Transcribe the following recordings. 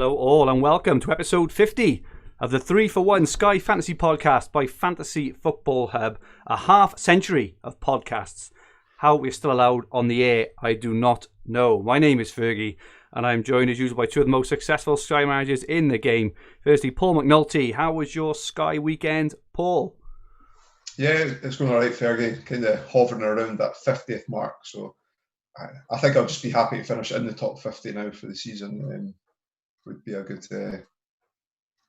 Hello all and welcome to episode 50 of the 3-for-1 Sky Fantasy Podcast by Fantasy Football Hub. A half century of podcasts. How we're still allowed on the air, I do not know. My name is Fergie and I'm joined as usual by two of the most successful Sky managers in the game. Firstly, Paul McAnulty. How was your Sky weekend, Paul? Yeah, it's going all right, Fergie. Kind of hovering around that 50th mark. So I think I'll just be happy to finish in the top 50 now for the season. Would be a good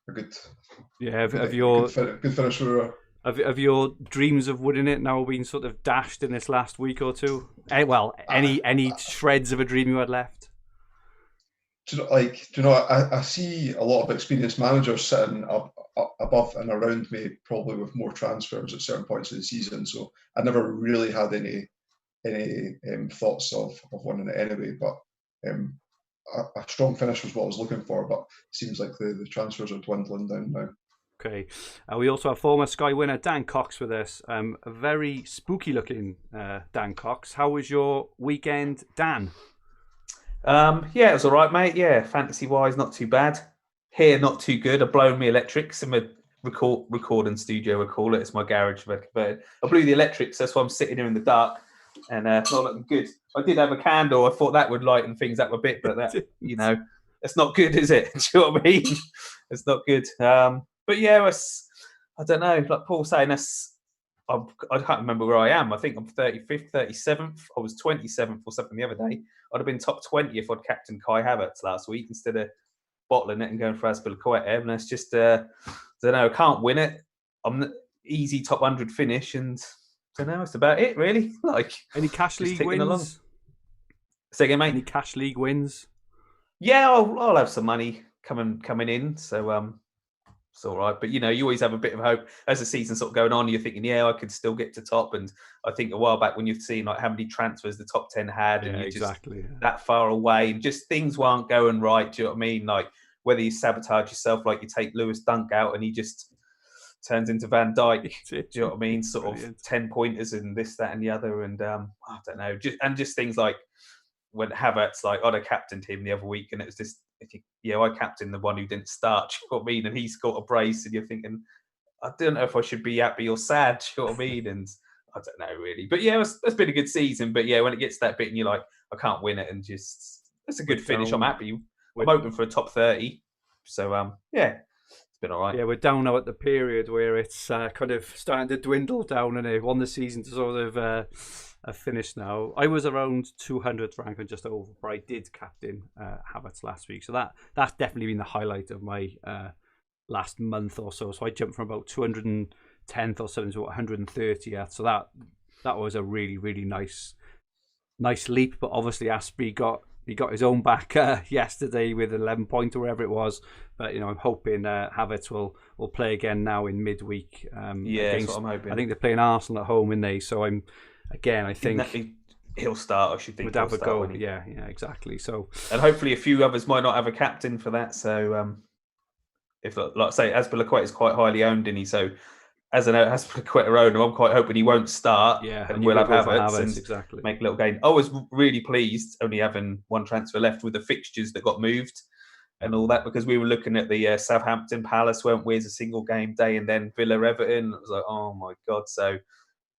good finish for her. Have your dreams of winning it now been sort of dashed in this last week or two? Any shreds of a dream you had left? I see a lot of experienced managers sitting up above and around me, probably with more transfers at certain points of the season. So I never really had any thoughts of winning it anyway. But a strong finish was what I was looking for. But it seems like the transfers are dwindling down now. Okay. We also have former Sky winner Dan Cox with us. A very spooky looking Dan Cox. How was your weekend, Dan? Yeah, it was all right, mate. Yeah, fantasy-wise, not too bad. Here, not too good. I've blown my electrics in my recording studio, I call it. It's my garage. But I blew the electrics. That's why I'm sitting here in the dark and not looking good. I did have a candle. I thought that would lighten things up a bit, but that, that's not good, is it? Do you know what I mean? It's not good. But yeah, I don't know. Like Paul saying, I can't remember where I am. I think I'm 35th, 37th. I was 27th or something the other day. I'd have been top 20 if I'd captained Kai Havertz last week instead of bottling it and going for Azpilicueta. And that's just, I don't know. I can't win it. I'm easy top 100 finish, and I don't know. It's about it, really. Like any cash league wins? Along. Say again, mate. Any cash league wins? Yeah, I'll have some money coming in. So it's all right. But, you always have a bit of hope. As the season's sort of going on, you're thinking, yeah, I could still get to top. And I think a while back when you've seen like how many transfers the top 10 had and you're just that far away and just things weren't going right. Do you know what I mean? Like whether you sabotage yourself, like you take Lewis Dunk out and he just turns into Van Dijk. Do you know what I mean? Sort of 10-pointers and this, that and the other. And I don't know. Just things like when Havertz, like I'd have captained him the other week and it was just, I captained the one who didn't start, do you know what I mean? And he's got a brace and you're thinking, I don't know if I should be happy or sad, do you know what I mean? And I don't know really. But yeah, it's been a good season. But yeah, when it gets to that bit and you're like, I can't win it and just, it's a good finish. I'm happy. I'm hoping for a top 30. So yeah, it's been all right. Yeah, we're down now at the period where it's kind of starting to dwindle down and they've won the season to sort of finished now. I was around 200th rank and just over, but I did captain Havertz last week. So that's definitely been the highlight of my last month or so. So I jumped from about 210th or something to 130th. So that was a really, really nice leap. But obviously Asprey got his own back yesterday with an 11 point or wherever it was. But I'm hoping Havertz will play again now in midweek. That's what I'm hoping. I think they're playing Arsenal at home, isn't they? So I think he'll start. I should think would have a go. Yeah, exactly. So, and hopefully a few others might not have a captain for that. So, if like I say, Azpilicueta is quite highly owned, and so as an Azpilicueta owner, I'm quite hoping he won't start. Yeah, and we'll have Havertz and exactly make a little gain. I was really pleased only having one transfer left with the fixtures that got moved and all that, because we were looking at the Southampton Palace, weren't we, as a single game day, and then Villa Everton. It was like, oh my god! So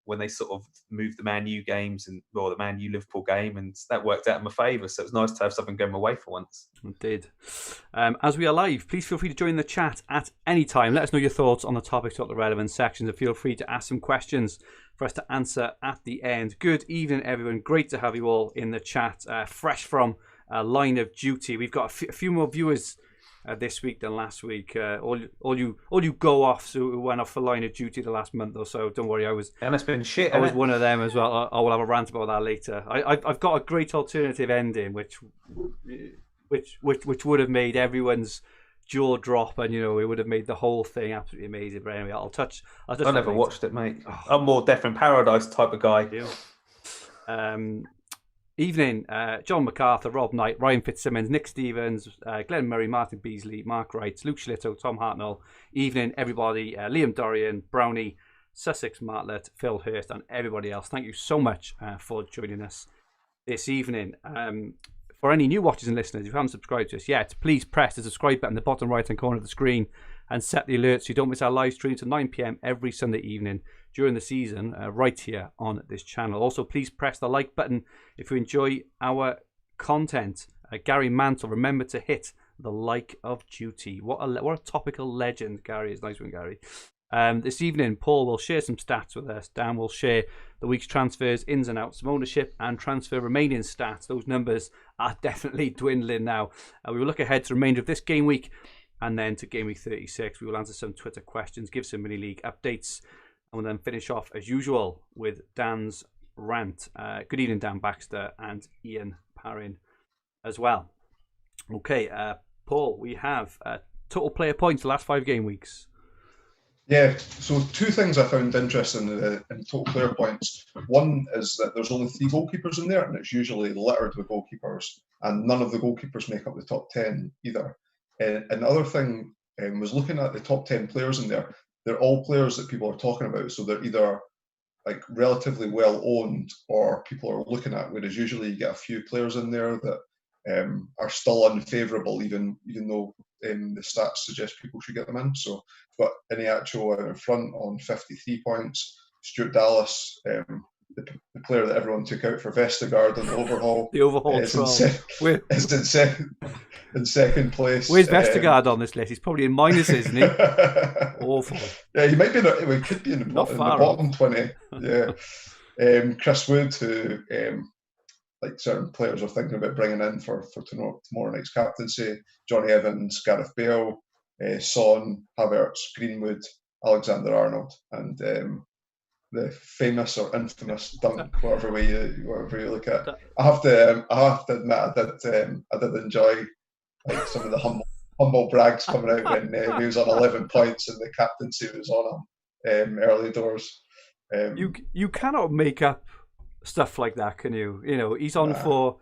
when they sort of moved the Man U games the Man U Liverpool game, and that worked out in my favour. So it's nice to have something going my way for once. It did. As we are live, please feel free to join the chat at any time. Let us know your thoughts on the topics of the relevant sections, and feel free to ask some questions for us to answer at the end. Good evening, everyone. Great to have you all in the chat. Fresh from Line of Duty. We've got a few more viewers this week than last week. All you go-offs who went off for Line of Duty the last month or so. Don't worry, and it's been shit. I was one of them as well. I will have a rant about that later. I've got a great alternative ending, which would have made everyone's jaw drop, and it would have made the whole thing absolutely amazing. But anyway, I'll touch. I never watched it, mate. I'm more Death in Paradise type of guy. Evening, John MacArthur, Rob Knight, Ryan Fitzsimmons, Nick Stevens, Glenn Murray, Martin Beasley, Mark Wright, Luke Schlitto, Tom Hartnell. Evening, everybody, Liam Dorrian, Brownie, Sussex Martlet, Phil Hurst, and everybody else. Thank you so much for joining us this evening. For any new watchers and listeners, if you haven't subscribed to us yet, please press the subscribe button in the bottom right-hand corner of the screen and set the alerts so you don't miss our live streams at 9 p.m. every Sunday evening during the season, right here on this channel. Also, please press the like button if you enjoy our content. Gary Mantle, remember to hit the like of duty. What a topical legend Gary is. Nice one, Gary. This evening, Paul will share some stats with us. Dan will share the week's transfers, ins and outs, some ownership and transfer remaining stats. Those numbers are definitely dwindling now. We will look ahead to the remainder of this game week and then to game week 36. We will answer some Twitter questions, give some mini league updates, and we'll then finish off as usual with Dan's rant. Good evening, Dan Baxter and Ian Parrin as well. Okay, Paul, we have total player points the last 5 game weeks. Yeah, so 2 things I found interesting in total player points. One is that there's only 3 goalkeepers in there, and it's usually littered with goalkeepers, and none of the goalkeepers make up the top 10 either. And the other thing was looking at the top 10 players in there. They're all players that people are talking about, so they're either like relatively well owned or people are looking at, whereas usually you get a few players in there that are still unfavourable, even though the stats suggest people should get them in. So we've got Iniacho in front on 53 points. Stuart Dallas, the player that everyone took out for Vestergaard on the overhaul. The overhaul is troll. in second place. Where's Vestergaard on this list? He's probably in minuses, isn't he? Awful. Yeah, he might be. He could be in the bottom 20. Yeah. Chris Wood, who like certain players are thinking about bringing in for tomorrow night's captaincy. Johnny Evans, Gareth Bale, Son, Havertz, Greenwood, Alexander-Arnold, and the famous or infamous Dunk, whatever way you look at it. I have to admit, I did enjoy like some of the humble brags coming out when he was on 11 points and the captaincy was on him early doors. You cannot make up stuff like that, can you? You know, he's on for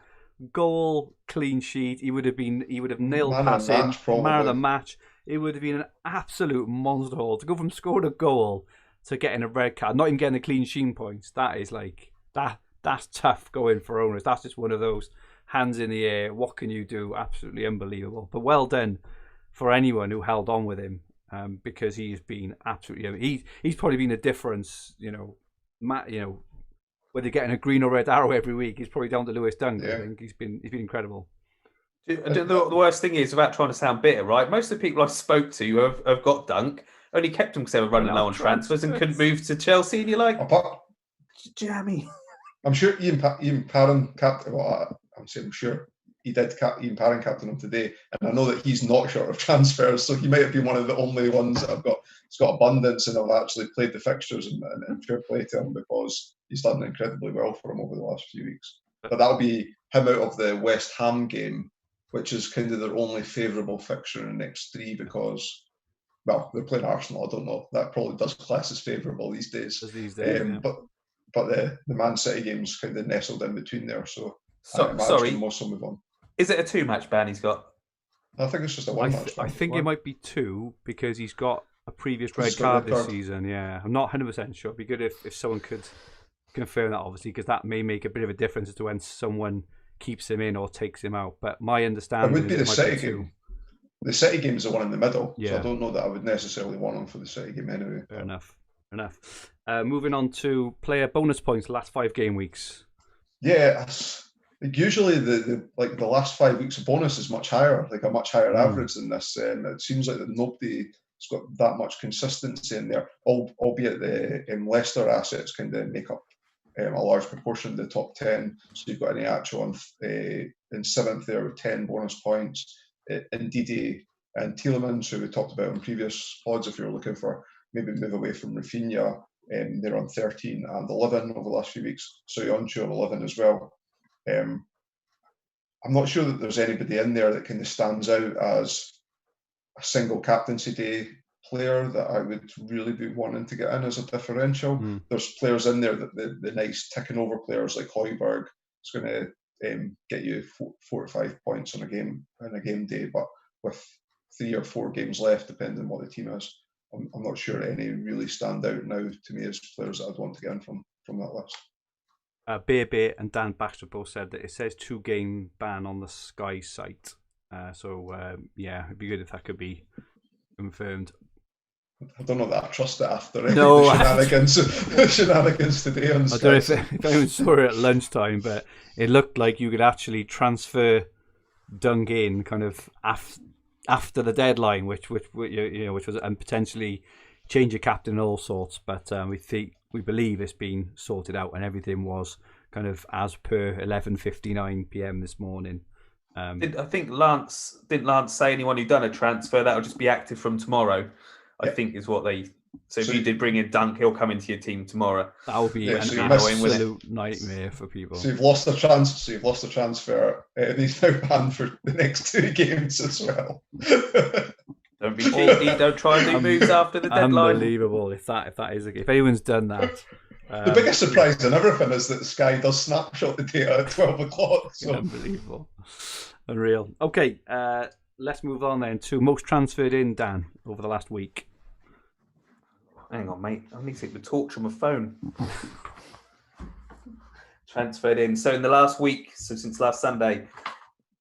goal, clean sheet. He would have nailed passing, man of the match. It would have been an absolute monster haul to go from scoring a goal to getting a red card, not even getting a clean sheet points. That is like that's tough going for owners. That's just one of those hands in the air. What can you do? Absolutely unbelievable. But well done for anyone who held on with him, because he's been absolutely. He's probably been a difference. Whether you're getting a green or red arrow every week, he's probably down to Lewis Dunk. Yeah. I think he's been incredible. The worst thing is, without trying to sound bitter, right? Most of the people I spoke to have got Dunk, only kept him because they were running low on transfers and couldn't move to Chelsea. And you're like, jammy. I'm sure Ian Parrin captain. Well, I'm sure he did. Ian Parrin captain him today, and I know that he's not short of transfers, so he might have been one of the only ones that have got abundance and have actually played the fixtures and fair play to him, because he's done incredibly well for him over the last few weeks. But that'll be him out of the West Ham game, which is kind of their only favourable fixture in the next 3, because, well, they're playing Arsenal. I don't know. That probably does class as favourable these days. Yeah. But the Man City game's kind of nestled in between there. So sorry, most will move on. Is it a 2-match ban he's got? I think it's just a 1-match ban. I think it might be 2 because he's got a previous red card this season. Yeah, I'm not 100% sure. It'd be good if someone could confirm that, obviously, because that may make a bit of a difference as to when someone keeps him in or takes him out. But my understanding would be is the City game. The City game is the one in the middle, so I don't know that I would necessarily want him for the City game anyway. Fair enough. Moving on to player bonus points the last 5 game weeks. Yeah, usually the last 5 weeks of bonus is much higher, like a much higher average than this. It seems like that nobody's got that much consistency in there, albeit the Leicester assets kind of make up a large proportion of the top 10. So you've got Iniacho in 7th there with 10 bonus points. Ndidi and Tielemans, who we talked about in previous pods, if you're looking for maybe move away from Rafinha, they're on 13 and 11 over the last few weeks. So Soyuncu on 11 as well. I'm not sure that there's anybody in there that kind of stands out as a single captaincy day player that I would really be wanting to get in as a differential. There's players in there that the nice ticking over players like Højbjerg is going to get you 4 to 5 points on a game day, but with 3 or 4 games left, depending on what the team is, I'm not sure any really stand out now to me as players that I'd want to get in from that list. Bear Bear and Dan Baxter both said that it says 2-game ban on the Sky site. Yeah, it'd be good if that could be confirmed. I don't know that I trust it after No, the shenanigans today on I Sky. don't know if anyone saw it at lunchtime, but it looked like you could actually transfer Dunk in kind of after the deadline, which was and potentially change your captain and all sorts. But we believe it's been sorted out and everything was kind of as per 11:59 p.m. this morning. I think Lance say anyone who done a transfer that'll just be active from tomorrow. I think is what they. So if you did bring in Dunk, he'll come into your team tomorrow. That would be an absolute nightmare for people. So you've lost the transfer. And he's now banned for the next 2 games as well. Don't be cheeky. Don't try and do moves after the deadline. Unbelievable if anyone's done that. The biggest surprise in everything is that Sky does snapshot the data at 12 o'clock. So. Unbelievable. Unreal. Okay, let's move on then to most transferred in, Dan, over the last week. Hang on, mate. I need to take the torch on my phone. Transferred in. So in the last week, so since last Sunday,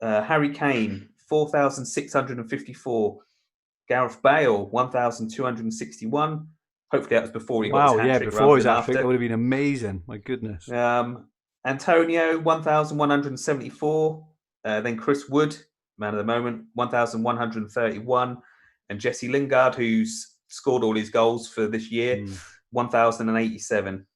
Harry Kane, 4,654. Gareth Bale, 1,261. Hopefully that was before he got his hat-trick. Before his hat-trick, that would have been amazing. My goodness. Antonio, 1,174. Then Chris Wood, man of the moment, 1,131. And Jesse Lingard, who's scored all his goals for this year, 1,087.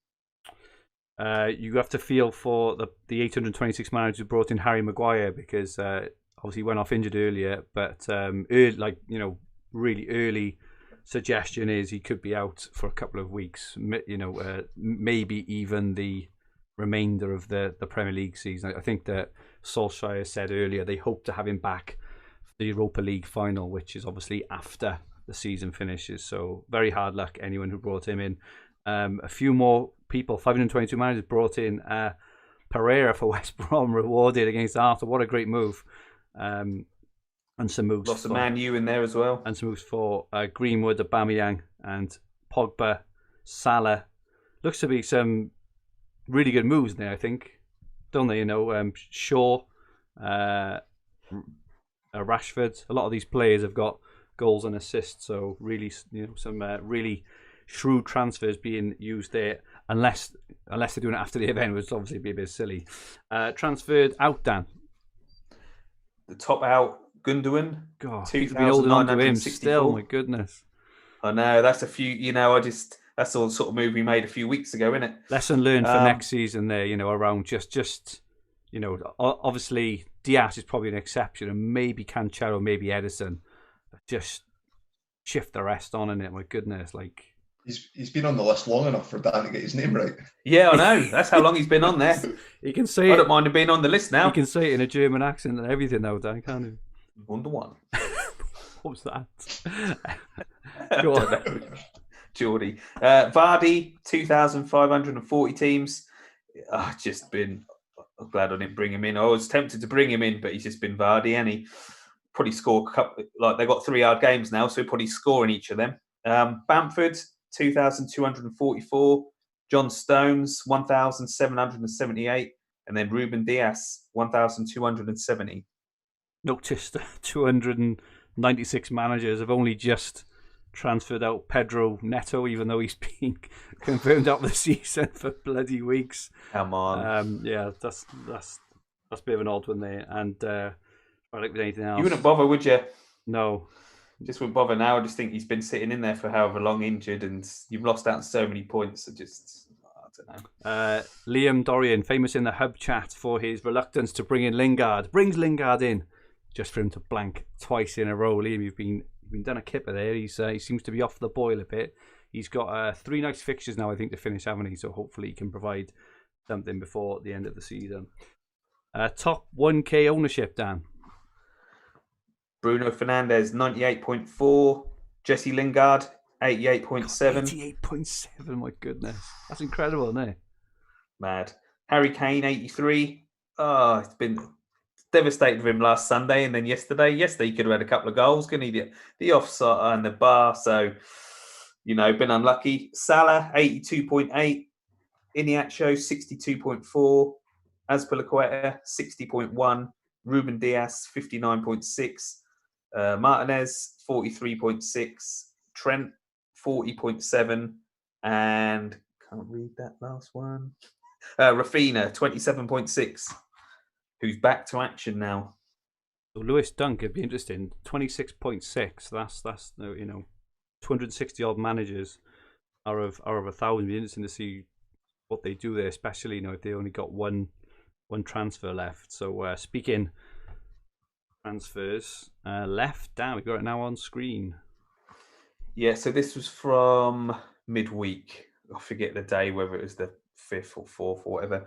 You have to feel for the 826 managers who brought in Harry Maguire because obviously he went off injured earlier, but really early suggestion is he could be out for a couple of weeks, maybe even the remainder of the Premier League season. I think that Solskjaer said earlier they hope to have him back for the Europa League final, which is obviously after the season finishes. So very hard luck anyone who brought him in. A few more people, 522 managers brought in Pereira for West Brom, rewarded against Arthur. What a great move. And some moves. Lots of Man U in there as well. And some moves for Greenwood, Aubameyang, and Pogba, Salah. Looks to be some really good moves in there, I think. Don't they? Shaw, Rashford. A lot of these players have got goals and assists, so really, some really shrewd transfers being used there. Unless they're doing it after the event, which obviously be a bit silly. Transferred out, Dan. The top out. Gundogan, God, he's been holding on to him still. My goodness, I know that's a few. That's all sort of move we made a few weeks ago, isn't it? Lesson learned for next season. There, around just obviously Diaz is probably an exception, and maybe Cancelo, maybe Edison, but just shift the rest on in it. My goodness, like he's been on the list long enough for Dan to get his name right. Yeah, I know. That's how long he's been on there. He can say I don't mind him being on the list now. He can say it in a German accent and everything now, Dan, can't he? Wonder one. What was that? Go on. Geordie. Vardy, 2,540 teams. I'm glad I didn't bring him in. I was tempted to bring him in, but he's just been Vardy, and he probably score a couple. Like they've got 3-yard games now, so he'll probably score in each of them. Bamford, 2,244. John Stones, 1,778. And then Ruben Diaz, 1,270. Noticed 296 managers have only just transferred out Pedro Neto, even though he's been confirmed out the season for bloody weeks. Come on. That's a bit of an odd one there. And I don't think anything else. You wouldn't bother, would you? No. Just wouldn't bother now. I just think he's been sitting in there for however long injured, and you've lost out so many points. I don't know. Liam Dorrian, famous in the hub chat for his reluctance to bring in Lingard, brings Lingard in just for him to blank twice in a row. Liam, you've been done a kipper there. He seems to be off the boil a bit. He's got 3 nice fixtures now, I think, to finish, haven't he? So hopefully he can provide something before the end of the season. Top 1K ownership, Dan. Bruno Fernandes, 98.4. Jesse Lingard, 88.7. 88.7, my goodness. That's incredible, isn't it? Mad. Harry Kane, 83. Oh, it's been devastated with him last Sunday and then yesterday. Yesterday, he could have had a couple of goals, couldn't he? The offside and the bar. So, been unlucky. Salah, 82.8. Iniacho 62.4, Azpilicueta 60.1, Ruben Diaz 59.6, Martinez 43.6, Trent 40.7, and can't read that last one. Rafinha 27.6, who's back to action now. So Lewis Dunk, it'd be interesting. 26.6. That's 260 odd managers out of 1,000. It'd be interesting to see what they do there, especially if they only got one transfer left. So speaking transfers left, Dan, we've got it now on screen. Yeah, so this was from midweek. I forget the day, whether it was the 5th or 4th or whatever.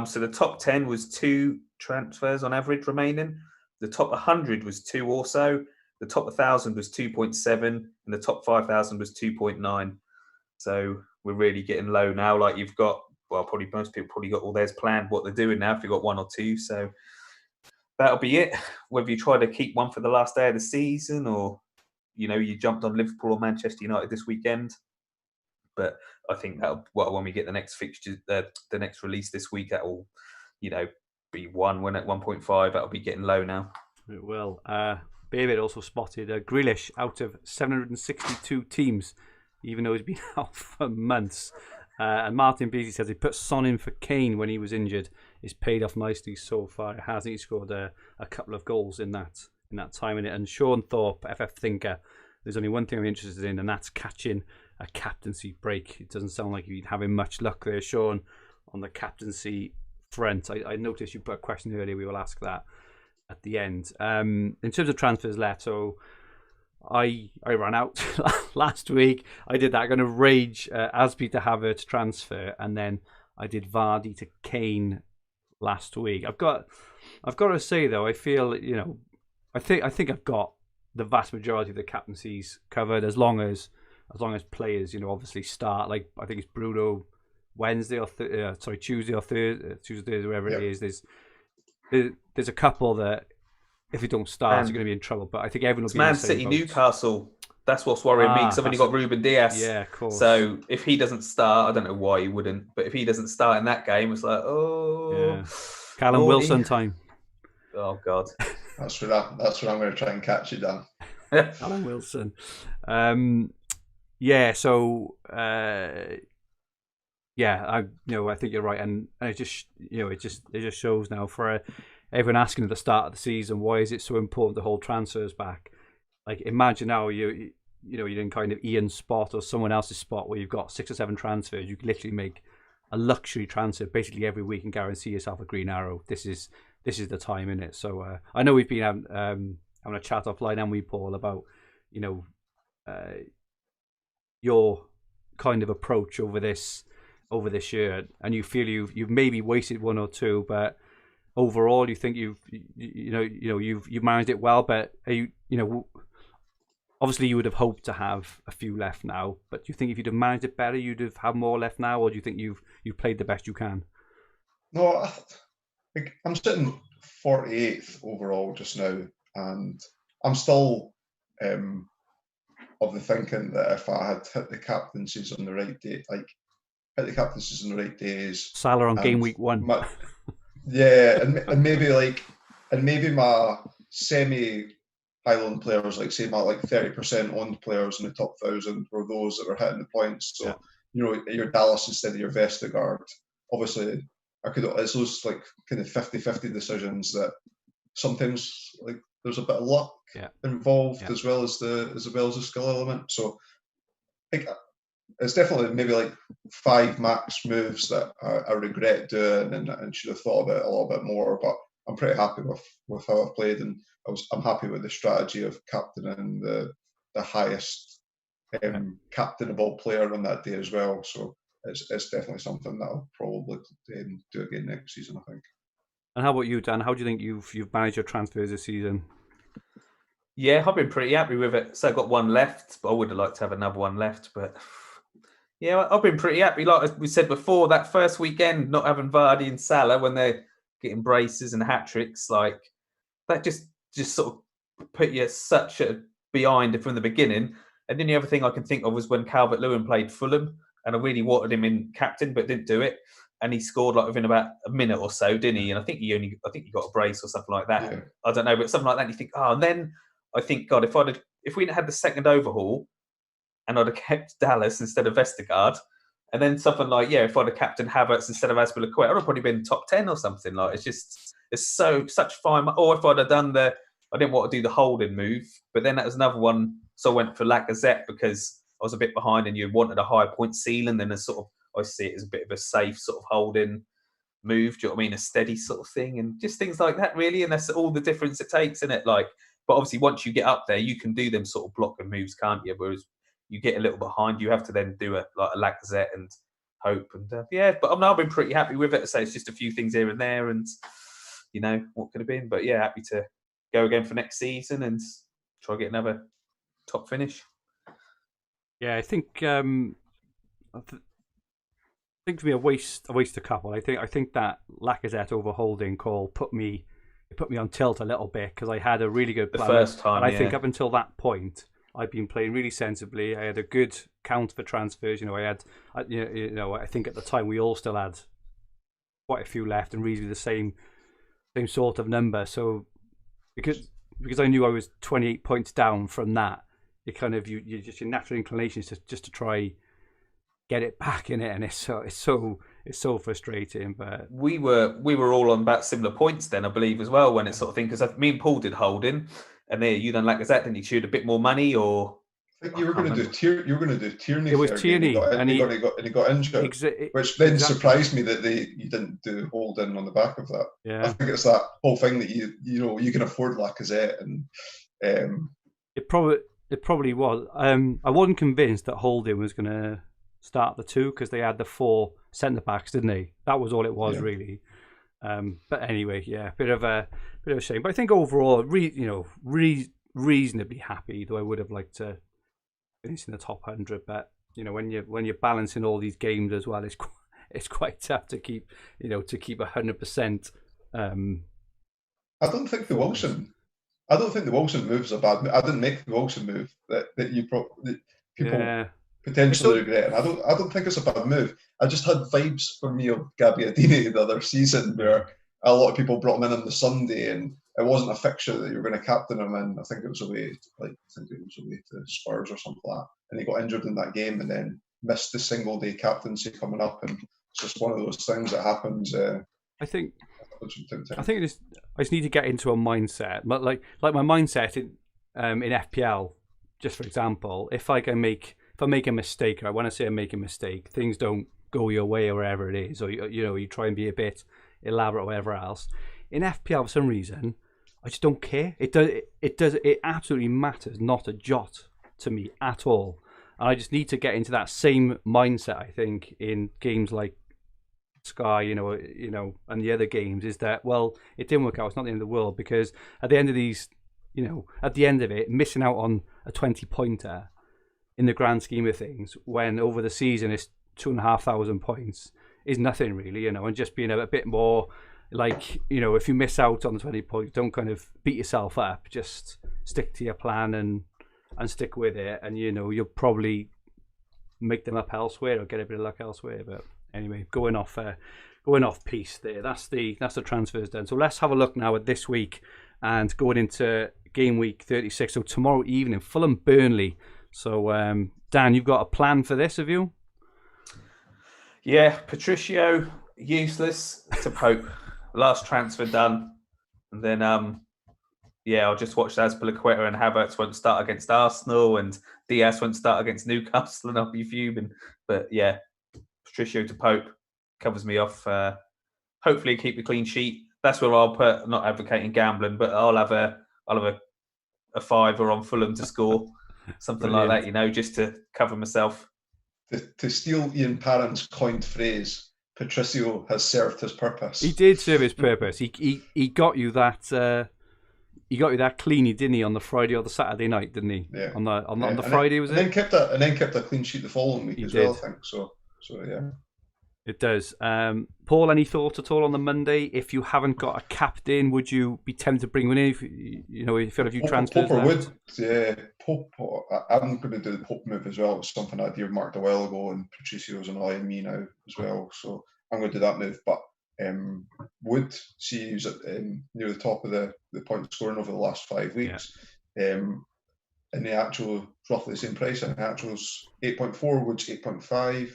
So the top 10 was 2 transfers on average remaining. The top 100 was 2 also. The top 1,000 was 2.7, and the top 5,000 was 2.9. So we're really getting low now. Like you've got, well, probably most people probably got all theirs planned what they're doing now if you've got 1 or 2. So that'll be it. Whether you try to keep one for the last day of the season or, you jumped on Liverpool or Manchester United this weekend. But I think that'll, when we get the next fixture, the next release this week, that'll, be 1 win at 1.5. That'll be getting low now. It will. David also spotted Grealish out of 762 teams, even though he's been out for months. And Martin Beasley says he put Son in for Kane when he was injured. It's paid off nicely so far. It has. He scored a couple of goals in that time in it. And Sean Thorpe, FF Thinker, there's only one thing I'm interested in, and that's catching a captaincy break. It doesn't sound like you're having much luck there, Sean, on the captaincy front. I noticed you put a question earlier. We will ask that at the end. In terms of transfers left, so I ran out last week. I did that kind of rage Aspi to Havertz transfer, and then I did Vardy to Kane last week. I've got to say though, I feel I think I've got the vast majority of the captaincies covered as long as players obviously start. Like I think it's Bruno Tuesday or Thursday, wherever it is. There's a couple that if you don't start, you're going to be in trouble. But I think everyone will be Man in the same City, boat. Newcastle. That's what's worrying me because I've only got Ruben Diaz. Yeah, of course. So if he doesn't start, I don't know why he wouldn't. But if he doesn't start in that game, it's like, Callum Wilson time. Oh God. That's where I'm going to try and catch you, Dan. Callum Wilson. So I think you're right, and it just it just shows now for everyone asking at the start of the season, why is it so important to hold transfers back? Like imagine now you're in kind of Ian's spot or someone else's spot where you've got 6 or 7 transfers. You can literally make a luxury transfer basically every week and guarantee yourself a green arrow. This is the time in it. So I know we've been having a chat offline, and we, Paul, about your kind of approach over this year, and you feel you've maybe wasted 1 or 2, but overall you think you've managed it well. But are you obviously you would have hoped to have a few left now, but do you think if you'd have managed it better, you'd have had more left now, or do you think you've played the best you can? No, I'm sitting 48th overall just now, and I'm still of the thinking that if I had hit the captaincies on the right day, Salah on game week 1. and maybe my semi Highland players, like say my 30% owned players in the top 1,000 were those that were hitting the points. So your Dallas instead of your Vestergaard. Obviously, it's those kind of 50-50 decisions that sometimes there's a bit of luck involved as well as the skill element. So it's definitely maybe 5 max moves that I regret doing and should have thought about it a little bit more. But I'm pretty happy with how I've played, and I'm happy with the strategy of captaining the highest captainable player on that day as well. So it's definitely something that I'll probably do again next season, I think. And how about you, Dan? How do you think you've managed your transfers this season? Yeah, I've been pretty happy with it. So I've got 1 left, but I would have liked to have another 1 left. But yeah, I've been pretty happy. Like we said before, that first weekend, not having Vardy and Salah when they're getting braces and hat tricks, that just sort of put you such a behind from the beginning. And then the other thing I can think of was when Calvert-Lewin played Fulham. and I really wanted him in captain, but didn't do it. And he scored like within about a minute or so, didn't he? And I think he got a brace or something like that. Yeah. I don't know, but something like that. And you think, and then I think, God, if we'd had the second overhaul, and I'd have kept Dallas instead of Vestergaard, and then something like, if I'd have captained Havertz instead of Azpilicueta, I'd have probably been top 10 or something. Like, it's such fine. Or if I'd have done I didn't want to do the holding move, but then that was another one. So I went for Lacazette because I was a bit behind and you wanted a higher point ceiling. Then I see it as a bit of a safe sort of holding move. Do you know what I mean? A steady sort of thing, and just things like that, really. And that's all the difference it takes, isn't it? Like, but obviously once you get up there, you can do them sort of blocking moves, can't you? Whereas you get a little behind, you have to then do a Lacazette and hope. And but I've been pretty happy with it. So it's just a few things here and there, and what could have been. But happy to go again for next season and try get another top finish. Yeah, I think for me a waste of couple. I think that Lacazette over Holding call put me on tilt a little bit because I had a really good plan. The first time, and I think up until that point I'd been playing really sensibly. I had a good count for transfers. I think at the time we all still had quite a few left and reasonably the same sort of number. So because I knew I was 28 points down from that, it kind of your natural inclination is just to try get it back in it, and it's so frustrating. But we were all on about similar points then, I believe, as well, when it's sort of thing, because me and Paul did Holding, and there you done Lacazette, didn't you? Shoot a bit more money, or I think you were going to do Tierney. It was Tierney, and he got injured, which then surprised me that you didn't do Holding on the back of that. Yeah, I think it's that whole thing that you can afford Lacazette, and it probably was. I wasn't convinced that Holding was going to start the two because they had the 4 centre backs, didn't they? That was all it was really. But anyway, bit of a shame. But I think overall, reasonably happy. Though I would have liked to finish in the top 100. But when you're balancing all these games as well, it's quite tough to keep 100%. I don't think the Wilson move's a bad move. I didn't make the Wilson move that people potentially regret. And I don't think it's a bad move. I just had vibes for me of Gabbiadini the other season where a lot of people brought him in on the Sunday and it wasn't a fixture that you were going to captain him in. I think it was away to Spurs or something like that. And he got injured in that game and then missed the single day captaincy coming up, and it's just one of those things that happens. I think I just need to get into a mindset, but like my mindset in FPL, just for example, if I make a mistake, or when I say I make a mistake, things don't go your way or wherever it is, or you try and be a bit elaborate or whatever else. In FPL, for some reason, I just don't care. It absolutely matters not a jot to me at all, and I just need to get into that same mindset. I think in games like Sky, and the other games, is that, well, it didn't work out. It's not the end of the world, because at the end of these, at the end of it, missing out on a 20-pointer in the grand scheme of things, when over the season it's 2,500 points, is nothing really, and just being a bit more like, if you miss out on the 20 points, don't kind of beat yourself up. Just stick to your plan and stick with it, and you'll probably make them up elsewhere or get a bit of luck elsewhere. But anyway, going off piece there. That's the transfers done. So let's have a look now at this week and going into game week 36. So tomorrow evening, Fulham Burnley. So Dan, you've got a plan for this, have you? Yeah, Patricio useless to Pope. Last transfer done, and then I'll just watch Azpilicueta and Havertz won't start against Arsenal, and Diaz won't start against Newcastle, and I'll be fuming. But yeah, Patricio to Pope covers me off. Hopefully, keep the clean sheet. That's where I'll put. Not advocating gambling, but I'll have a fiver on Fulham to score, something Brilliant. like that. Just to cover myself. To steal Ian Parent's coined phrase, Patricio has served his purpose. He did serve his purpose. He got you that. He got you that cleanie, didn't he, on the Friday or the Saturday night, didn't he? Yeah. On the Friday, was it? And then kept a clean sheet the following week as well, I think. So yeah. It does. Paul, any thoughts at all on the Monday? If you haven't got a captain, would you be tempted to bring one in? If you know, if you had a few transfers Popper left? would. Yeah, Pope. I'm going to do the Pope move as well. It's something I earmarked a while ago, and Patricio's annoying me now as well. So I'm going to do that move. But Wood, see, he was at, near the top of the point scoring over the last 5 weeks. And the actual roughly the same price. And the actual's 8.4, Wood's 8.5.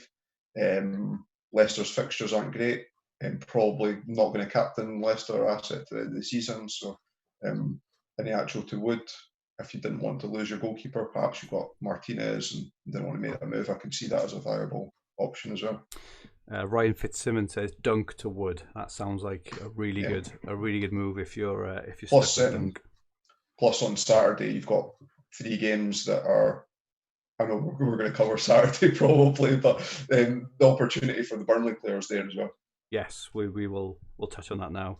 Leicester's fixtures aren't great, and probably not going to captain Leicester asset at the end of the season. So, in the actual to Wood, if you didn't want to lose your goalkeeper, perhaps you got Martinez and didn't want to make that move. I can see that as a viable option as well. Ryan Fitzsimmons says Dunk to Wood. That sounds like a really good move if you're plus stuck with Dunk. Plus on Saturday you've got 3 games that are. I know we're going to cover Saturday probably, but the opportunity for the Burnley players there as well. Yes, we'll touch on that now.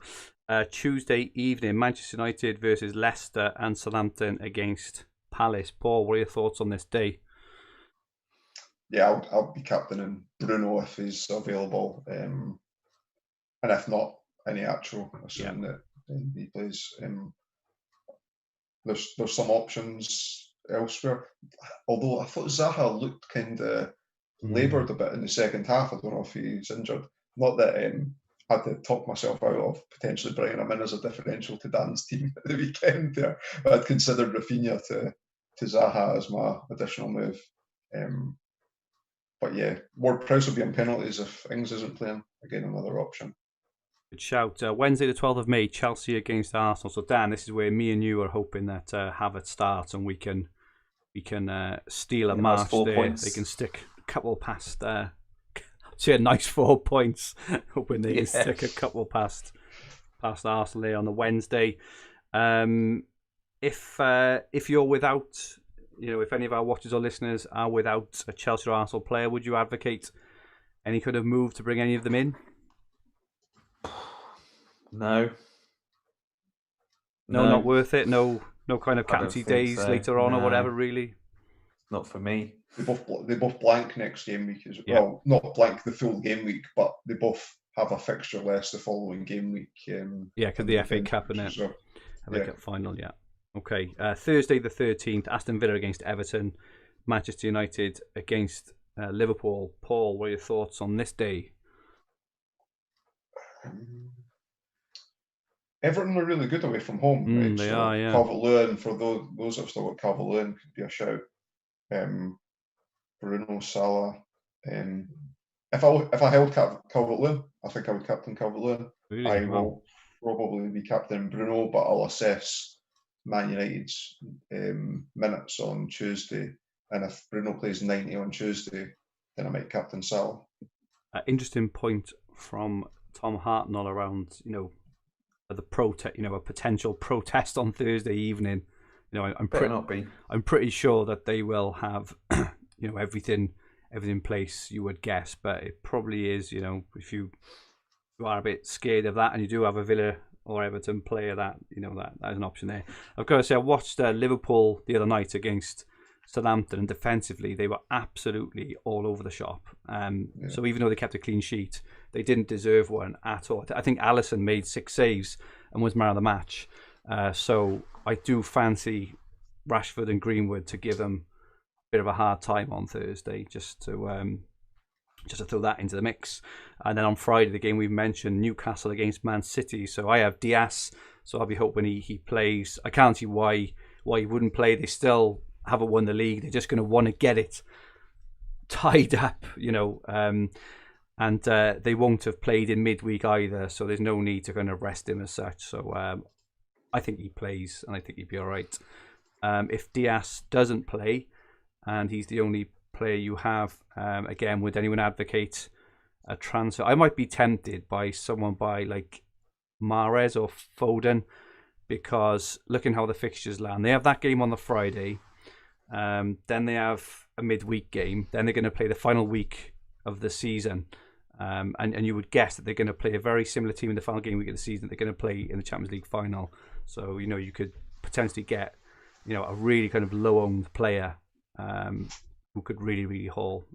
Tuesday evening, Manchester United versus Leicester and Southampton against Palace. Paul, what are your thoughts on this day? Yeah, I'll be captaining Bruno if he's available, and if not, any actual, assuming that he plays. There's some options elsewhere. Although I thought Zaha looked kind of laboured a bit in the second half. I don't know if he's injured. Not that I had to talk myself out of potentially bringing him in as a differential to Dan's team at the weekend there. But I'd considered Rafinha to Zaha as my additional move. But yeah, Ward Prowse will be on penalties if Ings isn't playing. Again, another option. Good shout. Wednesday the 12th of May, Chelsea against Arsenal. So Dan, this is where me and you are hoping that Havertz starts and we can steal a march there. Points. They can stick a couple past. See a nice 4 points. Hoping they can stick a couple past Arsenal there on the Wednesday. If you're without, if any of our watchers or listeners are without a Chelsea or Arsenal player, would you advocate any kind of move to bring any of them in? No, not worth it. No kind of captaincy days later on or whatever. Really, not for me. They both blank next game week as well. Not blank the full game week, but they both have a fixture less the following game week. Because the FA Cup and it. FA Cup final. Yeah. Okay. Thursday the 13th, Aston Villa against Everton, Manchester United against Liverpool. Paul, what are your thoughts on this day? Everton were really good away from home. They are, yeah. Calvert-Lewin, for those that have still got Calvert-Lewin, could be a shout. Bruno, Salah. If I held Calvert-Lewin, I think I would captain Calvert-Lewin. Really? I will probably be captain Bruno, but I'll assess Man United's minutes on Tuesday. And if Bruno plays 90 on Tuesday, then I might captain Salah. Interesting point from Tom Hartnell around, the protest, a potential protest on Thursday evening. I'm pretty sure that they will have, everything in place, you would guess, but it probably is, if you are a bit scared of that and you do have a Villa or Everton player, that is an option there. I've got to say, I watched Liverpool the other night against Southampton, and defensively they were absolutely all over the shop. So even though they kept a clean sheet, they didn't deserve one at all. I think Alisson made 6 saves and was man of the match. So I do fancy Rashford and Greenwood to give them a bit of a hard time on Thursday, just to throw that into the mix. And then on Friday, the game we mentioned, Newcastle against Man City. So I have Diaz, so I'll be hoping he plays. I can't see why he wouldn't play. They still haven't won the league. They're just going to want to get it tied up, and they won't have played in midweek either, so there's no need to kind of rest him as such. So I think he plays, and I think he'd be all right. If Diaz doesn't play, and he's the only player you have, again, would anyone advocate a transfer? I might be tempted by someone like Mahrez or Foden, because looking how the fixtures land, they have that game on the Friday. Then they have a midweek game. Then they're going to play the final week of the season. And you would guess that they're going to play a very similar team in the final game week of the season that they're going to play in the Champions League final. So, you could potentially get, a really kind of low-owned player who could really, really haul.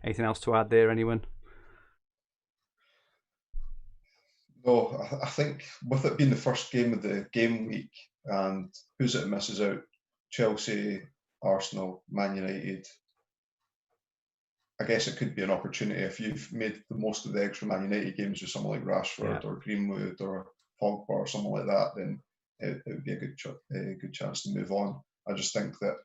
Anything else to add there, anyone? No, I think with it being the first game of the game week and who's it misses out? Chelsea, Arsenal, Man United. I guess it could be an opportunity if you've made the most of the extra Man United games with someone like Rashford or Greenwood or Pogba or someone like that, then it would be a good chance to move on. I just think that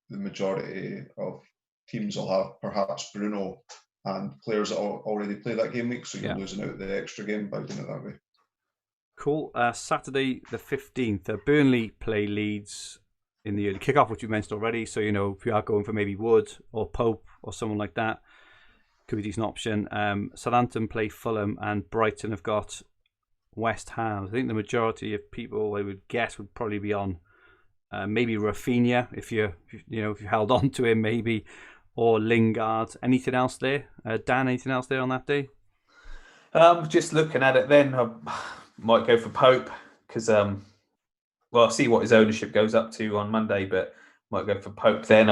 the majority of teams will have perhaps Bruno and players that already play that game week, so you're losing out the extra game by doing it that way. Cool. Saturday the 15th, Burnley play Leeds in the early kickoff, which you mentioned already. So, if you are going for maybe Wood or Pope or someone like that, could be a decent option. Southampton play Fulham, and Brighton have got West Ham. I think the majority of people, I would guess, would probably be on maybe Rafinha if you held on to him, maybe, or Lingard. Anything else there, Dan? Anything else there on that day? Just looking at it, then I might go for Pope because I'll see what his ownership goes up to on Monday, but might go for Pope then.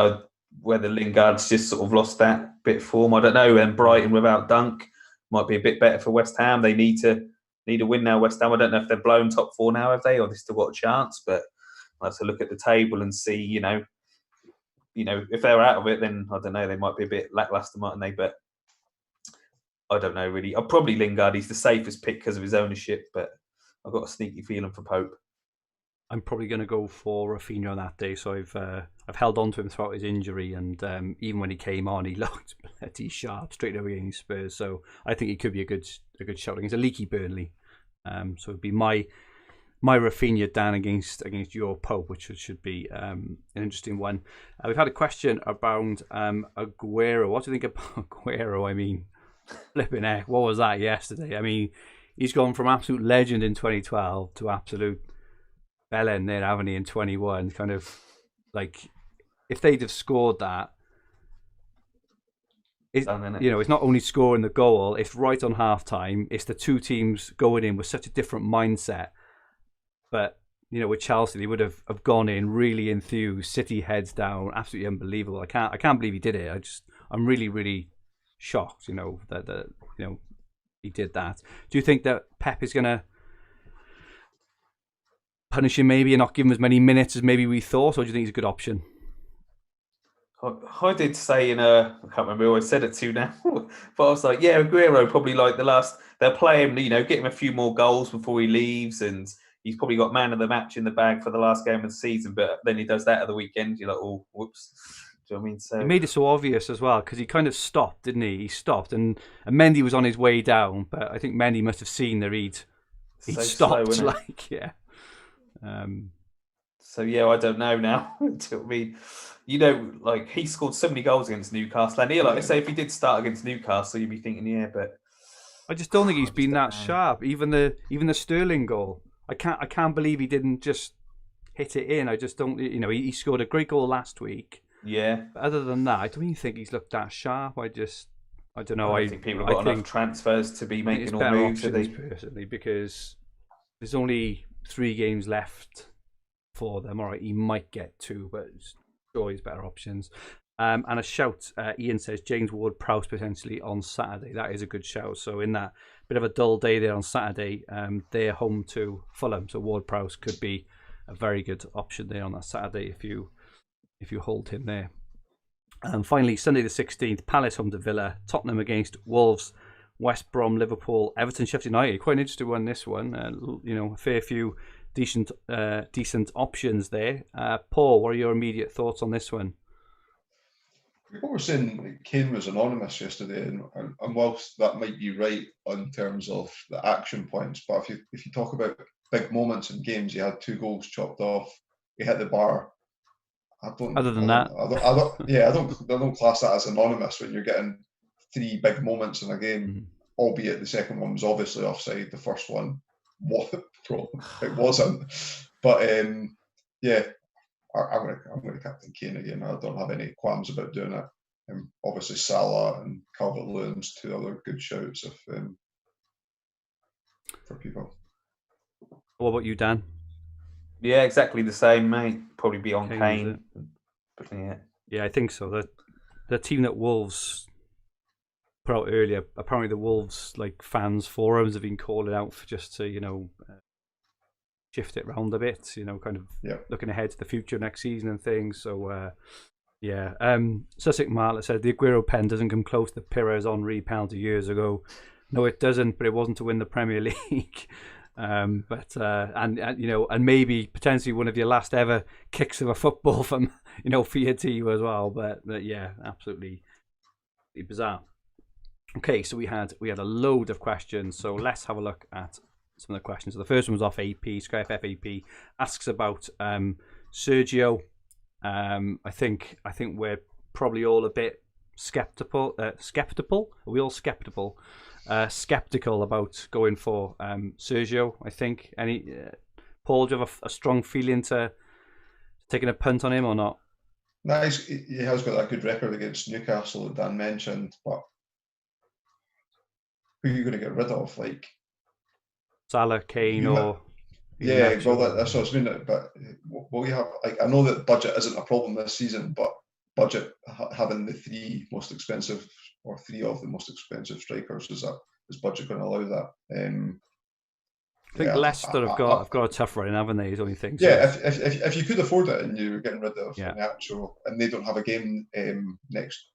Whether Lingard's just sort of lost that bit of form, I don't know. And Brighton without Dunk might be a bit better for West Ham. They need a win now. West Ham. I don't know if they're blown top 4 now, have they, or they still got a chance. But I'll have to look at the table and see. If they're out of it, then I don't know. They might be a bit lackluster, mightn't they? But I don't know really. I'll probably Lingard. He's the safest pick because of his ownership, but I've got a sneaky feeling for Pope. I'm probably going to go for Rafinha on that day. So I've held on to him throughout his injury, and even when he came on, he looked pretty sharp straight away against Spurs. So I think he could be a good shout against a leaky Burnley. So it'd be my Rafinha, Dan, against your Pope, which should be an interesting one. We've had a question around Aguero. What do you think about Aguero? I mean, flipping heck, what was that yesterday? I mean, he's gone from absolute legend in 2012 to absolute bellend there, haven't he, in 21? Kind of like, if they'd have scored that, it's not only scoring the goal, it's right on half time. It's the two teams going in with such a different mindset. But, with Chelsea, they would have gone in really enthused, City heads down, absolutely unbelievable. I can't believe he did it. I'm really, really shocked, that he did that. Do you think that Pep is going to punish him maybe and not give him as many minutes as maybe we thought, or do you think he's a good option? I did say I can't remember who I said it to now, but I was like, yeah, Aguero probably like they'll play him, get him a few more goals before he leaves, and he's probably got man of the match in the bag for the last game of the season, but then he does that at the weekend, you're like, oh, whoops. Do you know what I mean? So he made it so obvious as well, because he kind of stopped, didn't he? He stopped, and Mendy was on his way down, but I think Mendy must have seen that he'd stopped, slow, yeah. So yeah, I don't know now. I mean, he scored so many goals against Newcastle, and I say if he did start against Newcastle, you'd be thinking, yeah, but I just don't think he's been that sharp. Even the Sterling goal, I can't believe he didn't just hit it in. I just don't. He scored a great goal last week. Yeah. But other than that, I don't even think he's looked that sharp. I don't know. I think people have got enough transfers to be making all moves. Personally, because there's only 3 games left for them. All right, he might get 2, but there's always better options. And a shout, Ian says James Ward-Prowse potentially on Saturday. That is a good shout. So in that bit of a dull day there on Saturday, they're home to Fulham. So Ward-Prowse could be a very good option there on that Saturday if you hold him there. And finally, Sunday the 16th, Palace home to Villa, Tottenham against Wolves, West Brom, Liverpool, Everton, Sheffield United. Quite an interesting one, this one. A fair few decent options there. Paul, what are your immediate thoughts on this one? What we're saying, Kane was anonymous yesterday, and whilst that might be right in terms of the action points, but if you talk about big moments in games, he had 2 goals chopped off, he hit the bar. I don't class that as anonymous when you're getting 3 big moments in a game, albeit the second one was obviously offside. The first one, it wasn't. But yeah, I'm going to captain Kane again. I don't have any qualms about doing it. Obviously, Salah and Calvert-Lewin's 2 other good shouts for people. What about you, Dan? Yeah, exactly the same, mate. Probably be on Kane. But Yeah, I think so. The team that Wolves put out earlier, apparently the Wolves fans forums have been calling out for just to shift it around a bit, kind of looking ahead to the future next season and things. So Sussex Marlet said the Aguero pen doesn't come close to the Pires Henry penalty years ago. No, it doesn't, but it wasn't to win the Premier League. And maybe potentially one of your last ever kicks of a football from for your team as well. But yeah, absolutely bizarre. Okay, so we had a load of questions. So let's have a look at some of the questions. So the first one was off AP. SkyFF AP asks about Sergio. I think we're probably all a bit skeptical. Skeptical? Are we all skeptical? Skeptical about going for Sergio. I think. Paul, do you have a strong feeling to taking a punt on him or not? No, he has got that good record against Newcastle that Dan mentioned, but who are you going to get rid of? Salah, Kane, or that's what I was meaning. But we have I know that budget isn't a problem this season, but budget having the three of the most expensive strikers, is budget going to allow that? I think Leicester have got a tough run, haven't they? Is the only thing. So. Yeah, if you could afford it and you're getting rid of an actual, and they don't have a game next,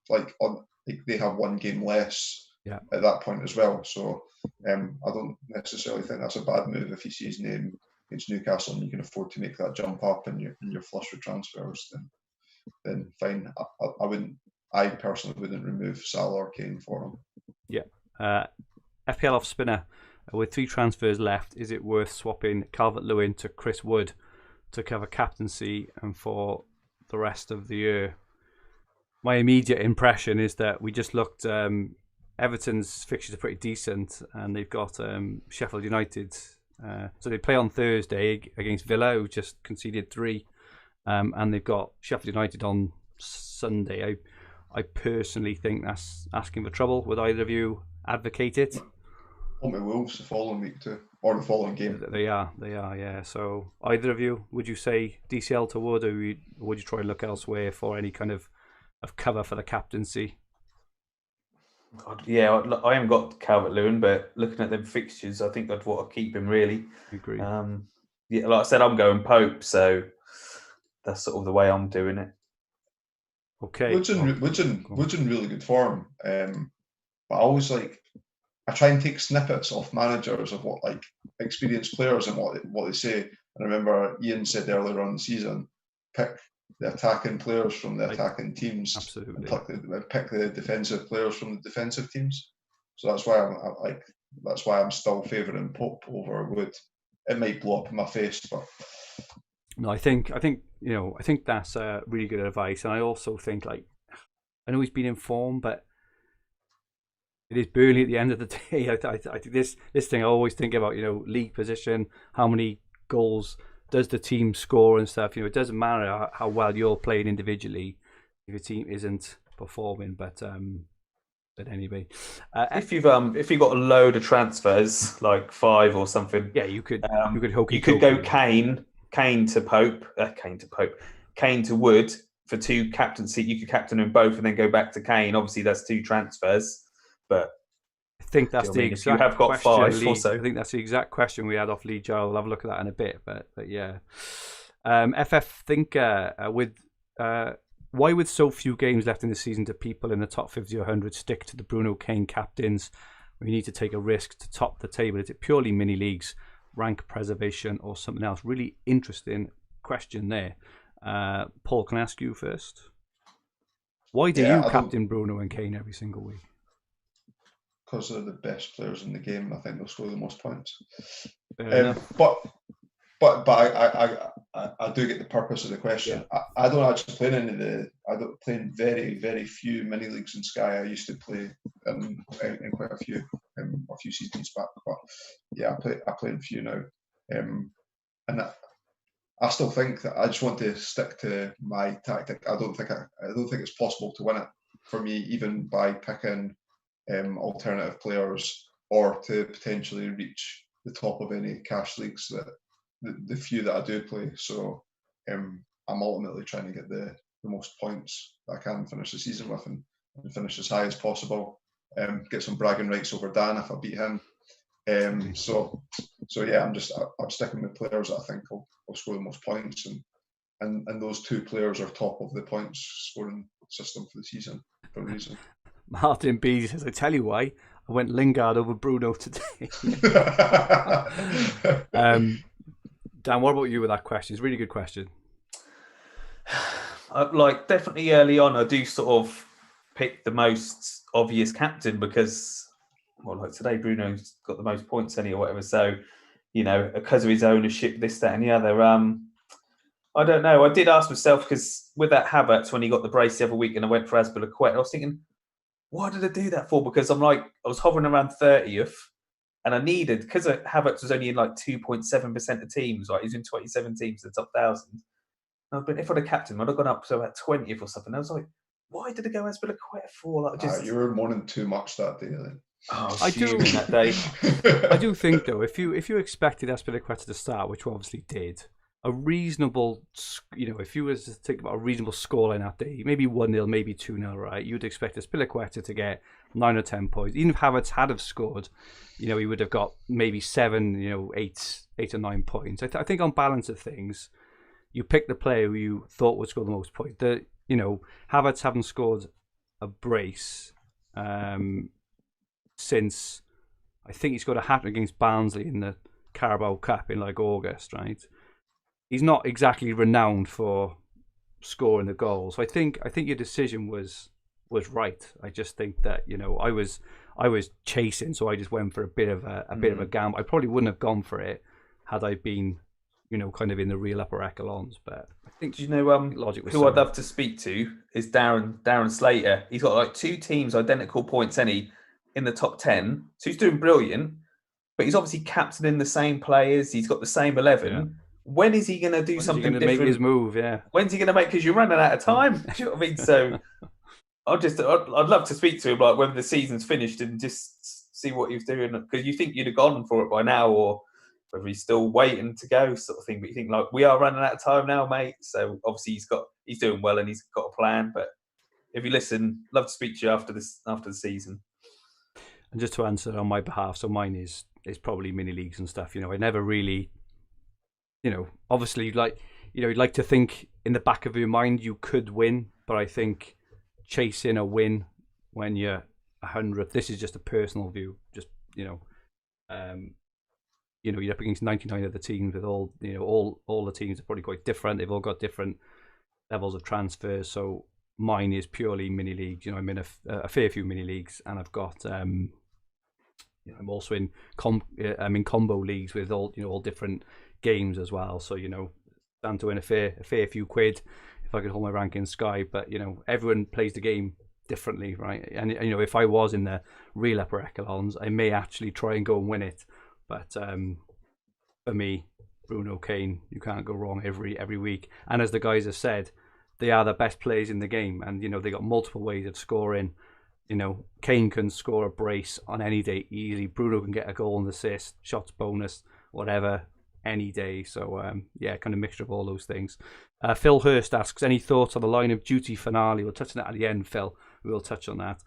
they have one game less at that point as well. So I don't necessarily think that's a bad move if you see his name against Newcastle and you can afford to make that jump up and you're flush with transfers. Then fine. I personally wouldn't remove Salah or Kane for him. Yeah. FPL off spinner. With 3 transfers left, is it worth swapping Calvert-Lewin to Chris Wood to cover captaincy and for the rest of the year? My immediate impression is that we just looked. Everton's fixtures are pretty decent, and they've got Sheffield United. So they play on Thursday against Villa, who just conceded 3, and they've got Sheffield United on Sunday. I personally think that's asking for trouble. Would either of you advocate it? Wolves the following week too, or the following game. They are, yeah. So either of you, would you say DCL to Wood, or would you try and look elsewhere for any kind of cover for the captaincy? Yeah, I haven't got Calvert-Lewin, but looking at them fixtures, I think I'd want to keep him really. I agree. Yeah, like I said, I'm going Pope, so that's sort of the way I'm doing it. Okay. Wood's in really good form, but I try and take snippets off managers of what experienced players and what they say. And I remember Ian said earlier on the season, pick the attacking players from the attacking teams, absolutely, and pick the defensive players from the defensive teams. So that's why I'm still favouring Pope over Wood. It might blow up in my face, but no, I think that's really good advice. And I also think I know he's been in form, but it is Burnley at the end of the day. I think this thing I always think about, league position, how many goals does the team score and stuff. It doesn't matter how well you're playing individually if your team isn't performing. But anyway, if you've got a load of transfers, like 5 or something, you could go Kane to Pope, Kane to Wood for 2 captaincy. You could captain them both and then go back to Kane. Obviously, that's 2 transfers. But I think that's the exact you have got question, 5 or so. I think that's the exact question we had off Lee Joe. We'll have a look at that in a bit. But yeah. FF Thinker why with so few games left in the season do people in the top 50 or 100 stick to the Bruno Kane captains when you need to take a risk to top the table? Is it purely mini leagues, rank preservation, or something else? Really interesting question there. Paul, can I ask you first? Why do you captain Bruno and Kane every single week? Because they're the best players in the game. I think they'll score the most points. But I do get the purpose of the question. Yeah. I don't actually play I don't play in very, very few mini leagues in Sky. I used to play in quite a few seasons back. But yeah, I play in a few now. And I still think that I just want to stick to my tactic. I don't think it's possible to win it for me, even by picking alternative players or to potentially reach the top of any cash leagues that the few that I do play. So I'm ultimately trying to get the most points that I can finish the season with and finish as high as possible. get some bragging rights over Dan if I beat him. So yeah, I'm sticking with players that I think will score the most points, and those two players are top of the points scoring system for the season for a reason. Martin B says, I tell you why, I went Lingard over Bruno today. Dan, what about you with that question? It's a really good question. Like, definitely early on, I do sort of pick the most obvious captain because, well, like today, Bruno's got the most points any or whatever. So, you know, because of his ownership, this, that, and the other. I don't know. I did ask myself because with that Havertz, when he got the brace the other week and I went for Azpilicueta, I was thinking, why did I do that for? Because I was hovering around 30th and I needed, because Havertz was only in like 2.7% of teams, right? He's in 27 teams, the top 1,000. But if I'd have captained him, I'd have gone up to about 20th or something. I was like, why did I go Azpilicueta for? Like, you were mourning too much that day then. Oh, I do that day. I do think though, if you expected Azpilicueta to start, which we obviously did, a reasonable, if you was to think about a reasonable scoreline that day, maybe 1-0, maybe 2-0, right? You'd expect Azpilicueta to get 9 or 10 points. Even if Havertz had have scored, he would have got maybe 7, 8 or 9 points. I think on balance of things, you pick the player who you thought would score the most points. Havertz haven't scored a brace since, I think he scored a hat against Barnsley in the Carabao Cup in like August, right? He's not exactly renowned for scoring the goals. So I think your decision was right. I just think that I was chasing, so I just went for a bit of a gamble. I probably wouldn't have gone for it had I been kind of in the real upper echelons. But I think logic was who I'd love to speak to is Darren Slater. He's got like 2 teams identical points in the top 10, so he's doing brilliant. But he's obviously captaining the same players. He's got the same 11. Yeah. When is he going to do something different? Make his move, yeah. When's he going to make? Because you're running out of time. Do you know what I mean? So I'd love to speak to him, like when the season's finished, and just see what he was doing. Because you think you'd have gone for it by now, or whether he's still waiting to go, sort of thing. But you think like, we are running out of time now, mate. So obviously he's doing well and he's got a plan. But if you listen, love to speak to you after the season. And just to answer on my behalf, so mine is probably mini leagues and stuff. I never really. Obviously, you'd like to think in the back of your mind you could win, but I think chasing a win when you're 100th, this is just a personal view. Just you're up against 99 other teams with all the teams are probably quite different. They've all got different levels of transfers. So mine is purely mini leagues. I'm in a fair few mini leagues, and I've got I'm also in combo leagues with all different games as well, so stand to win a fair few quid if I could hold my rank in Sky. But everyone plays the game differently, right? And if I was in the real upper echelons, I may actually try and go and win it. But for me, Bruno, Kane, you can't go wrong every week. And as the guys have said, they are the best players in the game, and they got multiple ways of scoring. Kane can score a brace on any day easily. Bruno can get a goal and assist, shots bonus, whatever, any day. So kind of mixture of all those things. Phil Hurst asks, any thoughts on the Line of Duty finale? We'll touch on that at the end, Phil. We'll touch on that.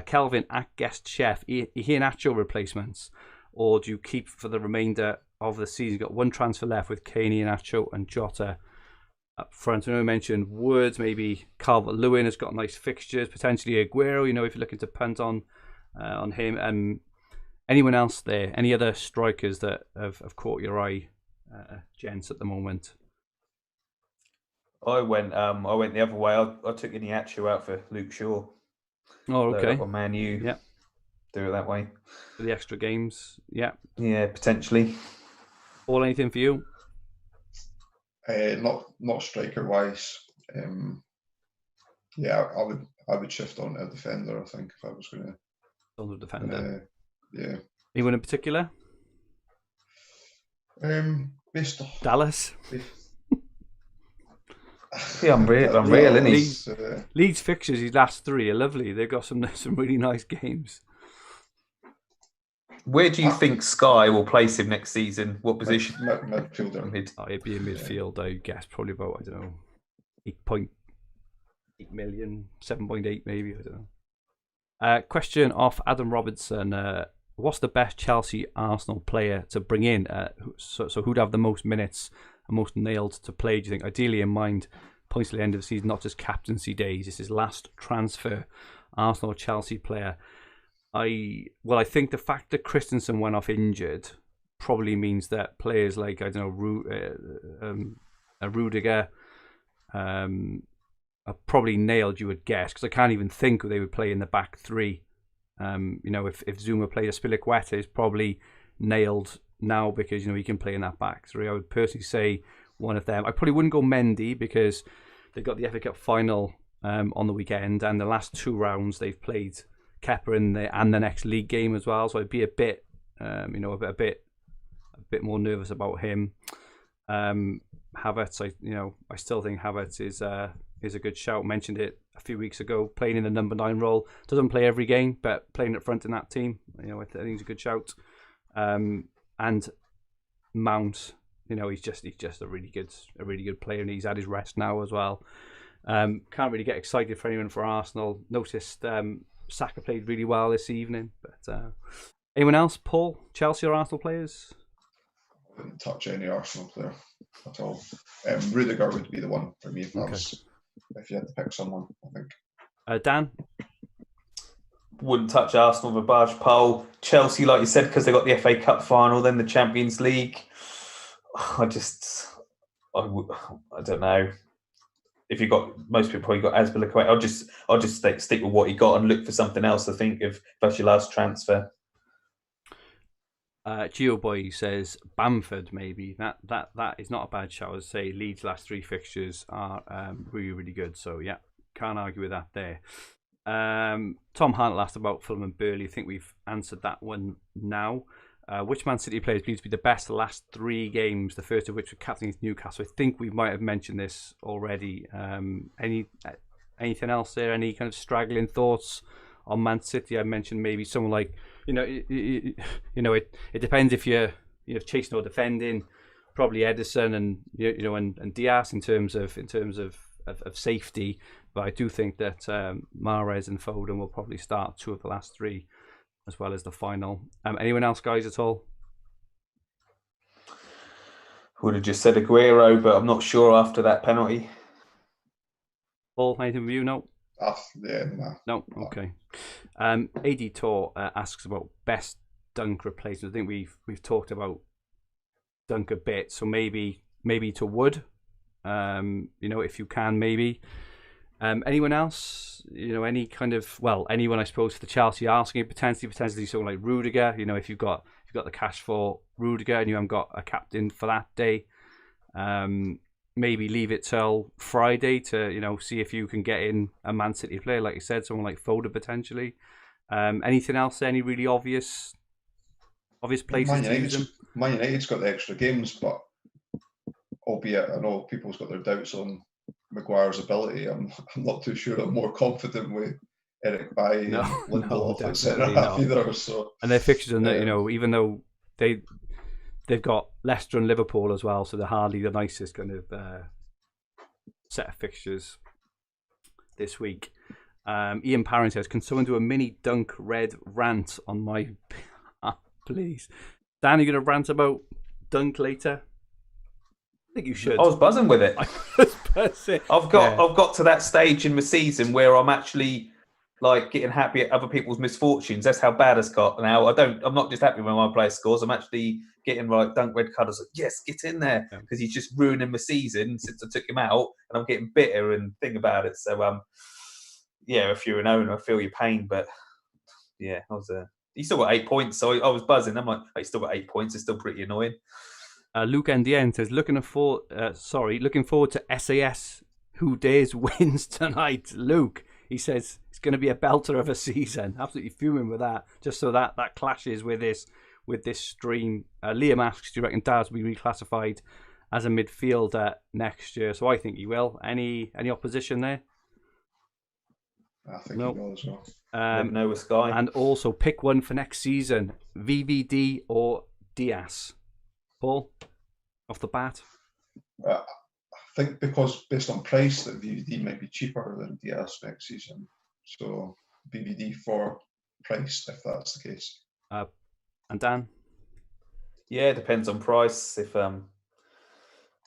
Kelvin at Guest Chef, Iheanacho replacements, or do you keep for the remainder of the season? You've got one transfer left with Kane, Iheanacho and Jota up front. I know I mentioned Words, maybe Calvert-Lewin has got nice fixtures, potentially Aguero, if you're looking to punt on him. Anyone else there? Any other strikers that have caught your eye, gents, at the moment? I went the other way. I took Iheanacho out for Luke Shaw. Oh, okay. Or Man U. Yeah. Do it that way. For the extra games, yeah. Yeah, potentially. Or anything for you? Not striker wise. I would shift on to a defender, I think, if I was going to. On the defender. Yeah. Anyone in particular? Based on Dallas. Yeah, unreal, isn't he? Leeds fixtures, his last 3 are lovely. They've got some really nice games. Where do you think Sky will place him next season? What position? Midfielder. It'd be a midfield, I guess. Probably about, 8.8 million, 7.8 maybe. I don't know. Question off Adam Robertson. What's the best Chelsea Arsenal player to bring in? So who'd have the most minutes and most nailed to play, do you think? Ideally in mind, points to the end of the season, not just captaincy days. This is last transfer Arsenal Chelsea player. I think the fact that Christensen went off injured probably means that players like, I don't know, Rudiger are probably nailed, you would guess, because I can't even think who they would play in the back three. If Zuma played, Spilicueta is probably nailed now because, he can play in that back three. I would personally say one of them. I probably wouldn't go Mendy because they've got the FA Cup final on the weekend, and the last 2 rounds they've played Kepa and the next league game as well. So I'd be a bit more nervous about him. Havertz, I still think Havertz is a good shout. Mentioned it a few weeks ago, playing in the number 9 role. Doesn't play every game, but playing up front in that team, I think it's a good shout. And Mount, he's just a really good player, and he's had his rest now as well. Can't really get excited for anyone for Arsenal. Noticed Saka played really well this evening, but anyone else? Paul, Chelsea or Arsenal players? I wouldn't touch any Arsenal player at all. Rudiger would be the one for me if you had to pick someone, I think. Dan? Wouldn't touch Arsenal with a barge pole. Chelsea, like you said, because they got the FA Cup final, then the Champions League. I don't know. If you got, most people probably got Azpilicueta. I'll just stick with what he got and look for something else to think of. That's your last transfer. Geoboy says Bamford maybe. That is not a bad shout. I'd say Leeds' last 3 fixtures are really, really good. So yeah, can't argue with that there. Tom Hunt asked about Fulham and Burnley. I think we've answered that one now. Which Man City players believed to be the best last 3 games, the first of which were captaining Newcastle? I think we might have mentioned this already. Anything else there? Any kind of straggling thoughts on Man City? I mentioned maybe someone like, it depends if you're chasing or defending. Probably Edison and and Diaz in terms of safety. But I do think that Mahrez and Foden will probably start 2 of the last 3, as well as the final. Anyone else, guys, at all? Would have just said Aguero, but I'm not sure after that penalty. Paul, anything with you? No. No. Okay. AD Tor asks about best Dunk replacement. I think we've talked about Dunk a bit, so maybe to Wood. If you can, maybe. Anyone else? Any kind of anyone I suppose for the Chelsea asking potentially someone like Rudiger. If you've got the cash for Rudiger and you haven't got a captain for that day, maybe leave it till Friday to see if you can get in a Man City player, like you said, someone like Foden potentially. Anything else? Any really obvious places to use them? Man United's got the extra games, but albeit I know people's got their doubts on Maguire's ability. I'm not too sure. I'm more confident with Eric Bailly and Lindelof at centre half either. So, and their fixtures on that, even though they've got Leicester and Liverpool as well, so they're hardly the nicest kind of set of fixtures this week. Ian Parent says, "Can someone do a mini Dunk Red rant on my please?" Dan, are you going to rant about Dunk later? I think you should. I was buzzing with it. I've got to that stage in the season where I'm actually like getting happy at other people's misfortunes. That's how bad it's got now. I'm not just happy when my player scores. I'm actually getting Dunk Red card. I was like, yes, get in there, because he's just ruining my season since I took him out, and I'm getting bitter and think about it. So if you're an owner, I feel your pain, but yeah, he still got 8 points, so I was buzzing. I'm like, he's still got 8 points. It's still pretty annoying. Luke NDN says, looking forward to SAS. Who dares wins tonight? Luke, he says it's going to be a belter of a season. Absolutely fuming with that. Just so that clashes with this stream. Liam asks, do you reckon Daz will be reclassified as a midfielder next year? So I think he will. Any opposition there? I think he will as well. No with Sky. And also pick one for next season: VVD or Diaz. Paul, off the bat? I think because based on price, that VVD might be cheaper than Diaz next season. So BVD for price, if that's the case. And Dan? Yeah, depends on price. If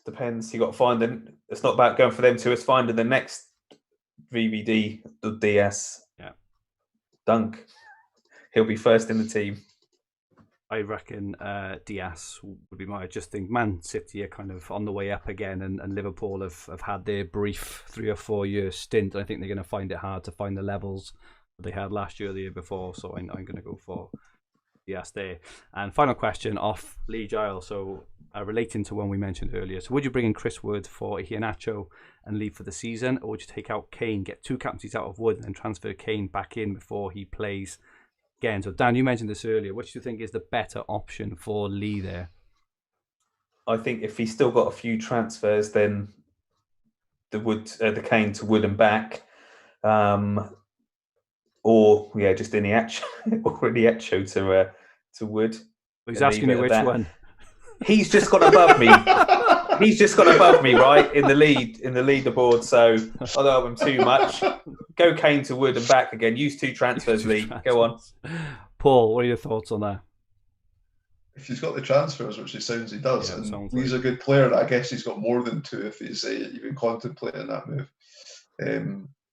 depends, you got to find them. It's not about going for them two. It's finding the next VVD, the DS. Yeah. Dunk. He'll be first in the team. I reckon Diaz would be I just think Man City are kind of on the way up again, and Liverpool have had their brief 3 or 4 year stint. I think they're going to find it hard to find the levels that they had last year or the year before. So I'm going to go for Diaz there. And final question off Lee Giles. So relating to one we mentioned earlier. So would you bring in Chris Wood for Iheanacho and leave for the season, or would you take out Kane, get 2 captaincies out of Wood, and then transfer Kane back in before he plays again? So Dan, you mentioned this earlier. What do you think is the better option for Lee there? I think if he's still got a few transfers, then the Kane to Wood and back, or just Iheanacho to Wood. He's asking you which one. He's just got above me. He's just got above me, right, in the leaderboard. So I don't love him too much. Go Kane to Wood and back again. Use 2 transfers, Lee. Go on. Paul, what are your thoughts on that? If he's got the transfers, which it sounds he does, Yeah, and he's a good player, I guess he's got more than 2 if he's even contemplating that move.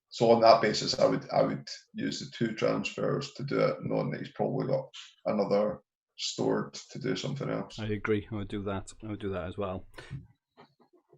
So on that basis, I would use the 2 transfers to do it, knowing that he's probably got another stored to do something else. I agree. I would do that. As well.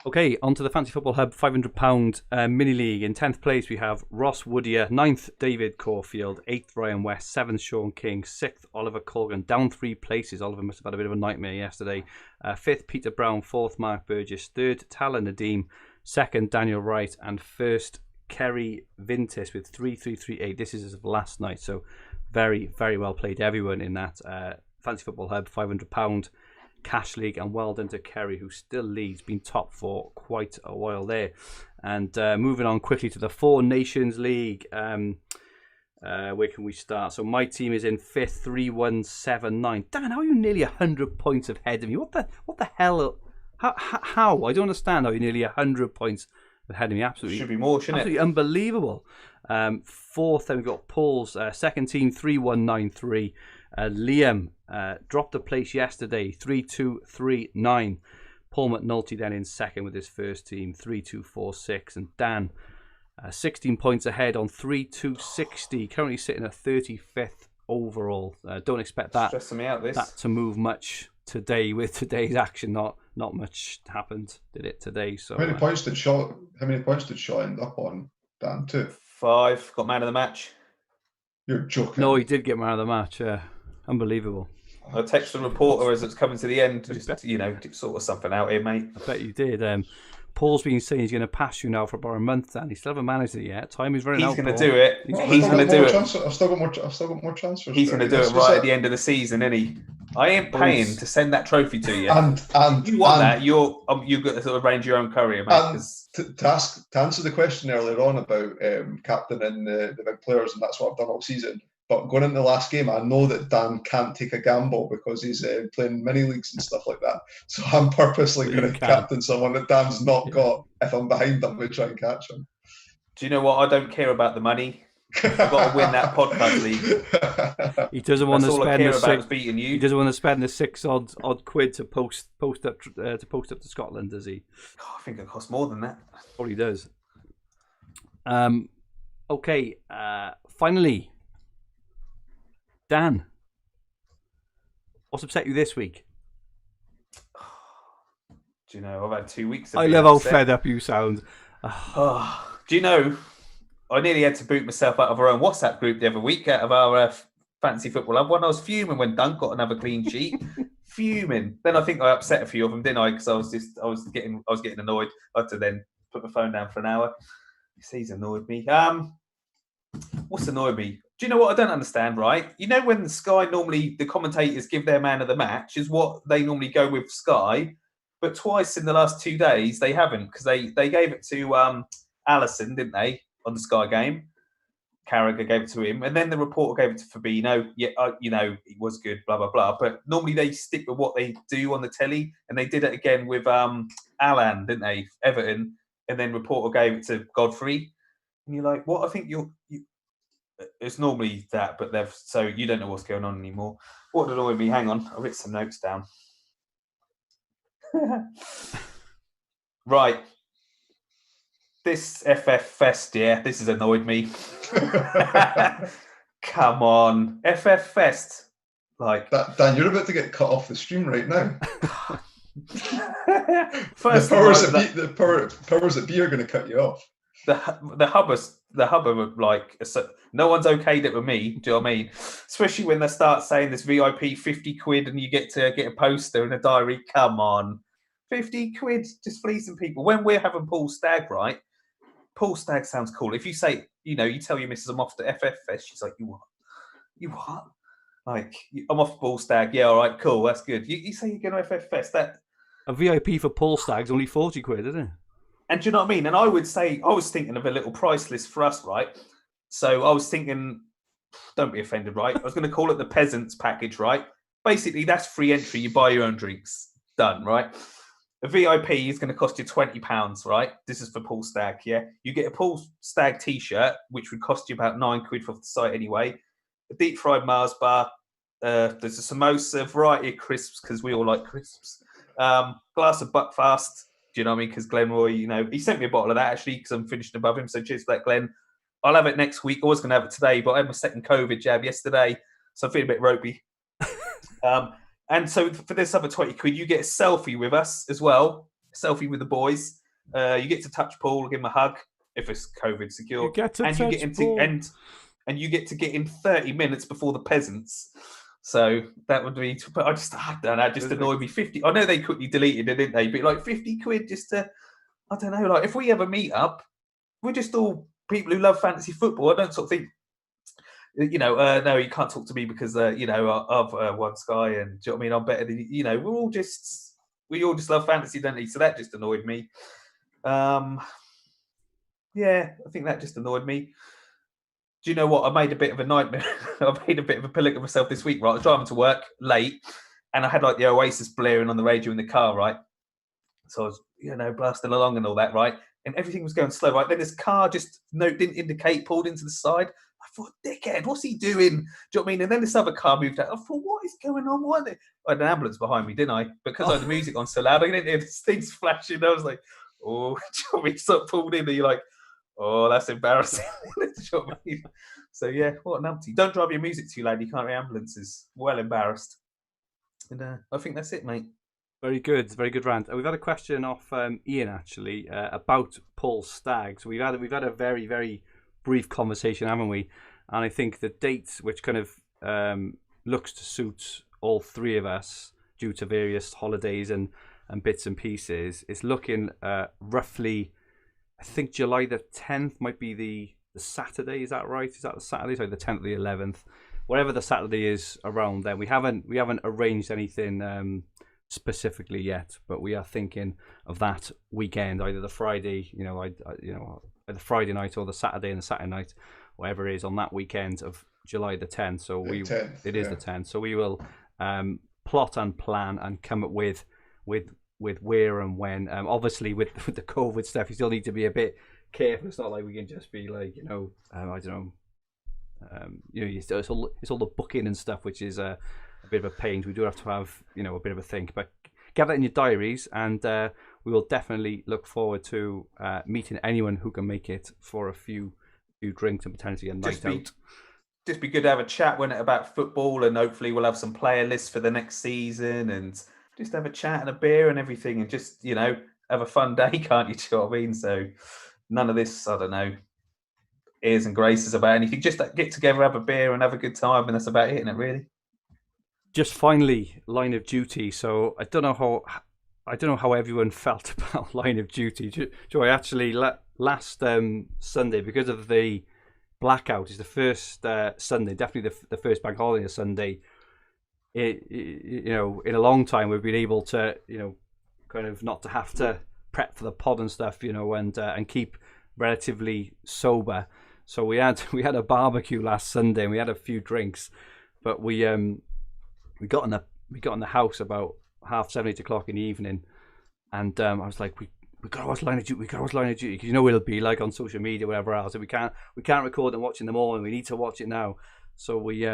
Okay, on to the Fantasy Football Hub £500 mini league. In 10th place, we have Ross Woodier, 9th David Caulfield, 8th Ryan West, 7th Sean King, 6th Oliver Colgan, down 3 places. Oliver must have had a bit of a nightmare yesterday. 5th Peter Brown, 4th Mark Burgess, 3rd Tala Nadeem, 2nd Daniel Wright, and 1st Kerry Vintis with 3338. This is as of last night, so very, very well played everyone in that Fantasy Football Hub £500 cash league, and well done to Kerry, who still leads, been top for quite a while there. And moving on quickly to the 4 Nations League. Where can we start? So my team is in 5th, 3179. Dan, how are you nearly 100 points ahead of me? What the hell? How? I don't understand how you're nearly 100 points ahead of me. Absolutely, should be more, shouldn't absolutely it? Unbelievable. 4th, then we've got Paul's second team 3193. Liam dropped a place yesterday, 3239. Paul McAnulty then in second with his first team, 3246. And Dan, 16 points ahead on 3260. Currently sitting at 35th overall. Don't expect that to move much today with today's action. Not much happened, did it today? So how many points did Shaw end up on, Dan? 2. 5. Got man of the match. You're joking. No, he did get man of the match. Yeah, unbelievable. I text the reporter as it's coming to the end, just sort of something out here, mate. I bet you did. Paul's been saying he's going to pass you now for about a month, and he still haven't managed it yet. Time is running out. He's going to do it. He's going to do it. I've still got more transfers. He's going to do it right at the end of the season, isn't he? I ain't paying to send that trophy to you. And you want that? You've got to sort of arrange your own career, mate. To answer the question earlier on about captaining the big players, and that's what I've done all season. But going into the last game, I know that Dan can't take a gamble because he's playing mini leagues and stuff like that. So I'm purposely going to captain someone that Dan's not got. If I'm behind him, we try and catch him. Do you know what? I don't care about the money. I've got to win that podcast league. He doesn't want to spend the six. Beating you. He doesn't want to spend the 6 odd quid to post up to Scotland, does he? Oh, I think it costs more than that. Probably does. Okay. Finally, Dan, what's upset you this week? Do you know, I've had 2 weeks. I love how fed up you sound. Do you know, I nearly had to boot myself out of our own WhatsApp group the other week, out of our Fantasy Football Hub one. I was fuming when Dunk got another clean sheet. Fuming. Then I think I upset a few of them, didn't I? Because I was getting annoyed. I had to then put my phone down for an hour. He's annoyed me. What's annoyed me? Do you know what I don't understand, right? You know when Sky normally, the commentators give their man of the match, is what they normally go with Sky, but twice in the last 2 days they haven't, because they gave it to Allison, didn't they, on the Sky game? Carragher gave it to him, and then the reporter gave it to Fabinho. Yeah, it was good, blah, blah, blah. But normally they stick with what they do on the telly, and they did it again with Alan, didn't they, Everton, and then reporter gave it to Godfrey. And you're like, what? I think it's normally that, but so you don't know what's going on anymore. What did annoy me? Hang on, I'll write some notes down. Right. This FF Fest, this has annoyed me. Come on, FF Fest. Like Dan, you're about to get cut off the stream right now. First the powers that be are going to cut you off. The hub of like, no one's okayed it with me. Do you know what I mean? Especially when they start saying this VIP 50 quid and you get to get a poster and a diary. Come on, 50 quid just fleecing people. When we're having Paul Stagg, right? Paul Stagg sounds cool. If you say, you tell your missus I'm off to FF Fest, she's like, you what? You what? Like, I'm off to Paul Stagg. Yeah, all right, cool, that's good. You say you're going to FF Fest. A VIP for Paul Stagg's only 40 quid, isn't it? And do you know what I mean? And I would say, I was thinking of a little price list for us, right? So I was thinking, don't be offended, right? I was going to call it the peasants package, right? Basically, that's free entry. You buy your own drinks. Done, right? A VIP is going to cost you £20, right? This is for Paul Stagg, yeah? You get a Paul Stagg t-shirt, which would cost you about £9 for the site anyway. A deep fried Mars bar. There's a samosa, variety of crisps, because we all like crisps. Glass of Buckfast. Do you know what I mean? Because Glenn Roy, he sent me a bottle of that actually, because I'm finishing above him. So cheers for that, Glenn. I'll have it next week. I was going to have it today, but I had my second COVID jab yesterday, so I'm feeling a bit ropey. And so for this other 20 quid, you get a selfie with us as well. A selfie with the boys. You get to touch Paul, give him a hug if it's COVID secure. You get to and touch you get Paul. And you get to get in 30 minutes before the peasants. So that would be, but I don't know, that just annoyed me. 50, I know they quickly deleted it, didn't they? But like 50 quid just to, I don't know, like if we have a meet up, we're just all people who love fantasy football. I don't sort of think, no, you can't talk to me because, I've one Sky and, do you know what I mean? I'm better than you. We all just love fantasy, don't we? So that just annoyed me. I think that just annoyed me. Do you know what? I made a bit of a nightmare. I made a bit of a pillock of myself this week, right? I was driving to work late and I had like the Oasis blaring on the radio in the car, right? So I was, blasting along and all that, right? And everything was going slow, right? Then this car just didn't indicate, pulled into the side. I thought, dickhead, what's he doing? Do you know what I mean? And then this other car moved out. I thought, what is going on? Why I had an ambulance behind me, didn't I? Because I had the music on so loud. I didn't hear these things flashing. I was like, oh, do you know what I mean? So I pulled in and you're like, oh, that's embarrassing. Do you know what I mean? So, yeah, what an umpty. Don't drive your music too loud. You can't hear ambulances. Well embarrassed. And I think that's it, mate. Very good rant. We've had a question off Ian, actually, about Paul Stagg. So we've had a very, very brief conversation, haven't we? And I think the date, which kind of looks to suit all three of us due to various holidays and bits and pieces, is looking roughly, I think July the 10th might be the Saturday. Is that right? Is that the Saturday? Sorry, the 10th or the 11th. Whatever the Saturday is around then. We haven't arranged anything specifically yet, but we are thinking of that weekend, either the Friday, the Friday night or the Saturday and the Saturday night, whatever it is on that weekend of July the 10th. So it is the 10th. So we will plot and plan and come up with where and when. Obviously, with the COVID stuff, you still need to be a bit careful. It's not like we can just be like, I don't know. It's all the booking and stuff, which is a bit of a pain. We do have to have a bit of a think, but get that in your diaries, and we will definitely look forward to meeting anyone who can make it for a few drinks and potentially a night out. Just be good to have a chat about football, and hopefully we'll have some player lists for the next season, and just have a chat and a beer and everything, and just have a fun day, can't you? Do you know what I mean? So none of this, I don't know, airs and graces about anything. Just get together, have a beer, and have a good time, and that's about it, isn't it? Really. Just finally, Line of Duty. So I don't know how everyone felt about Line of Duty. Joy, actually, last Sunday, because of the blackout, is the first Sunday, definitely the first bank holiday Sunday. In a long time, we've been able to, kind of not to have to prep for the pod and stuff, and keep relatively sober. So we had a barbecue last Sunday and we had a few drinks, but we got in the house about 7:30, 8 o'clock in the evening, and I was like, we gotta watch Line of Duty. We gotta watch Line of Duty because you know what it'll be like on social media, whatever else. And we can't record and watch in the morning. We need to watch it now. So we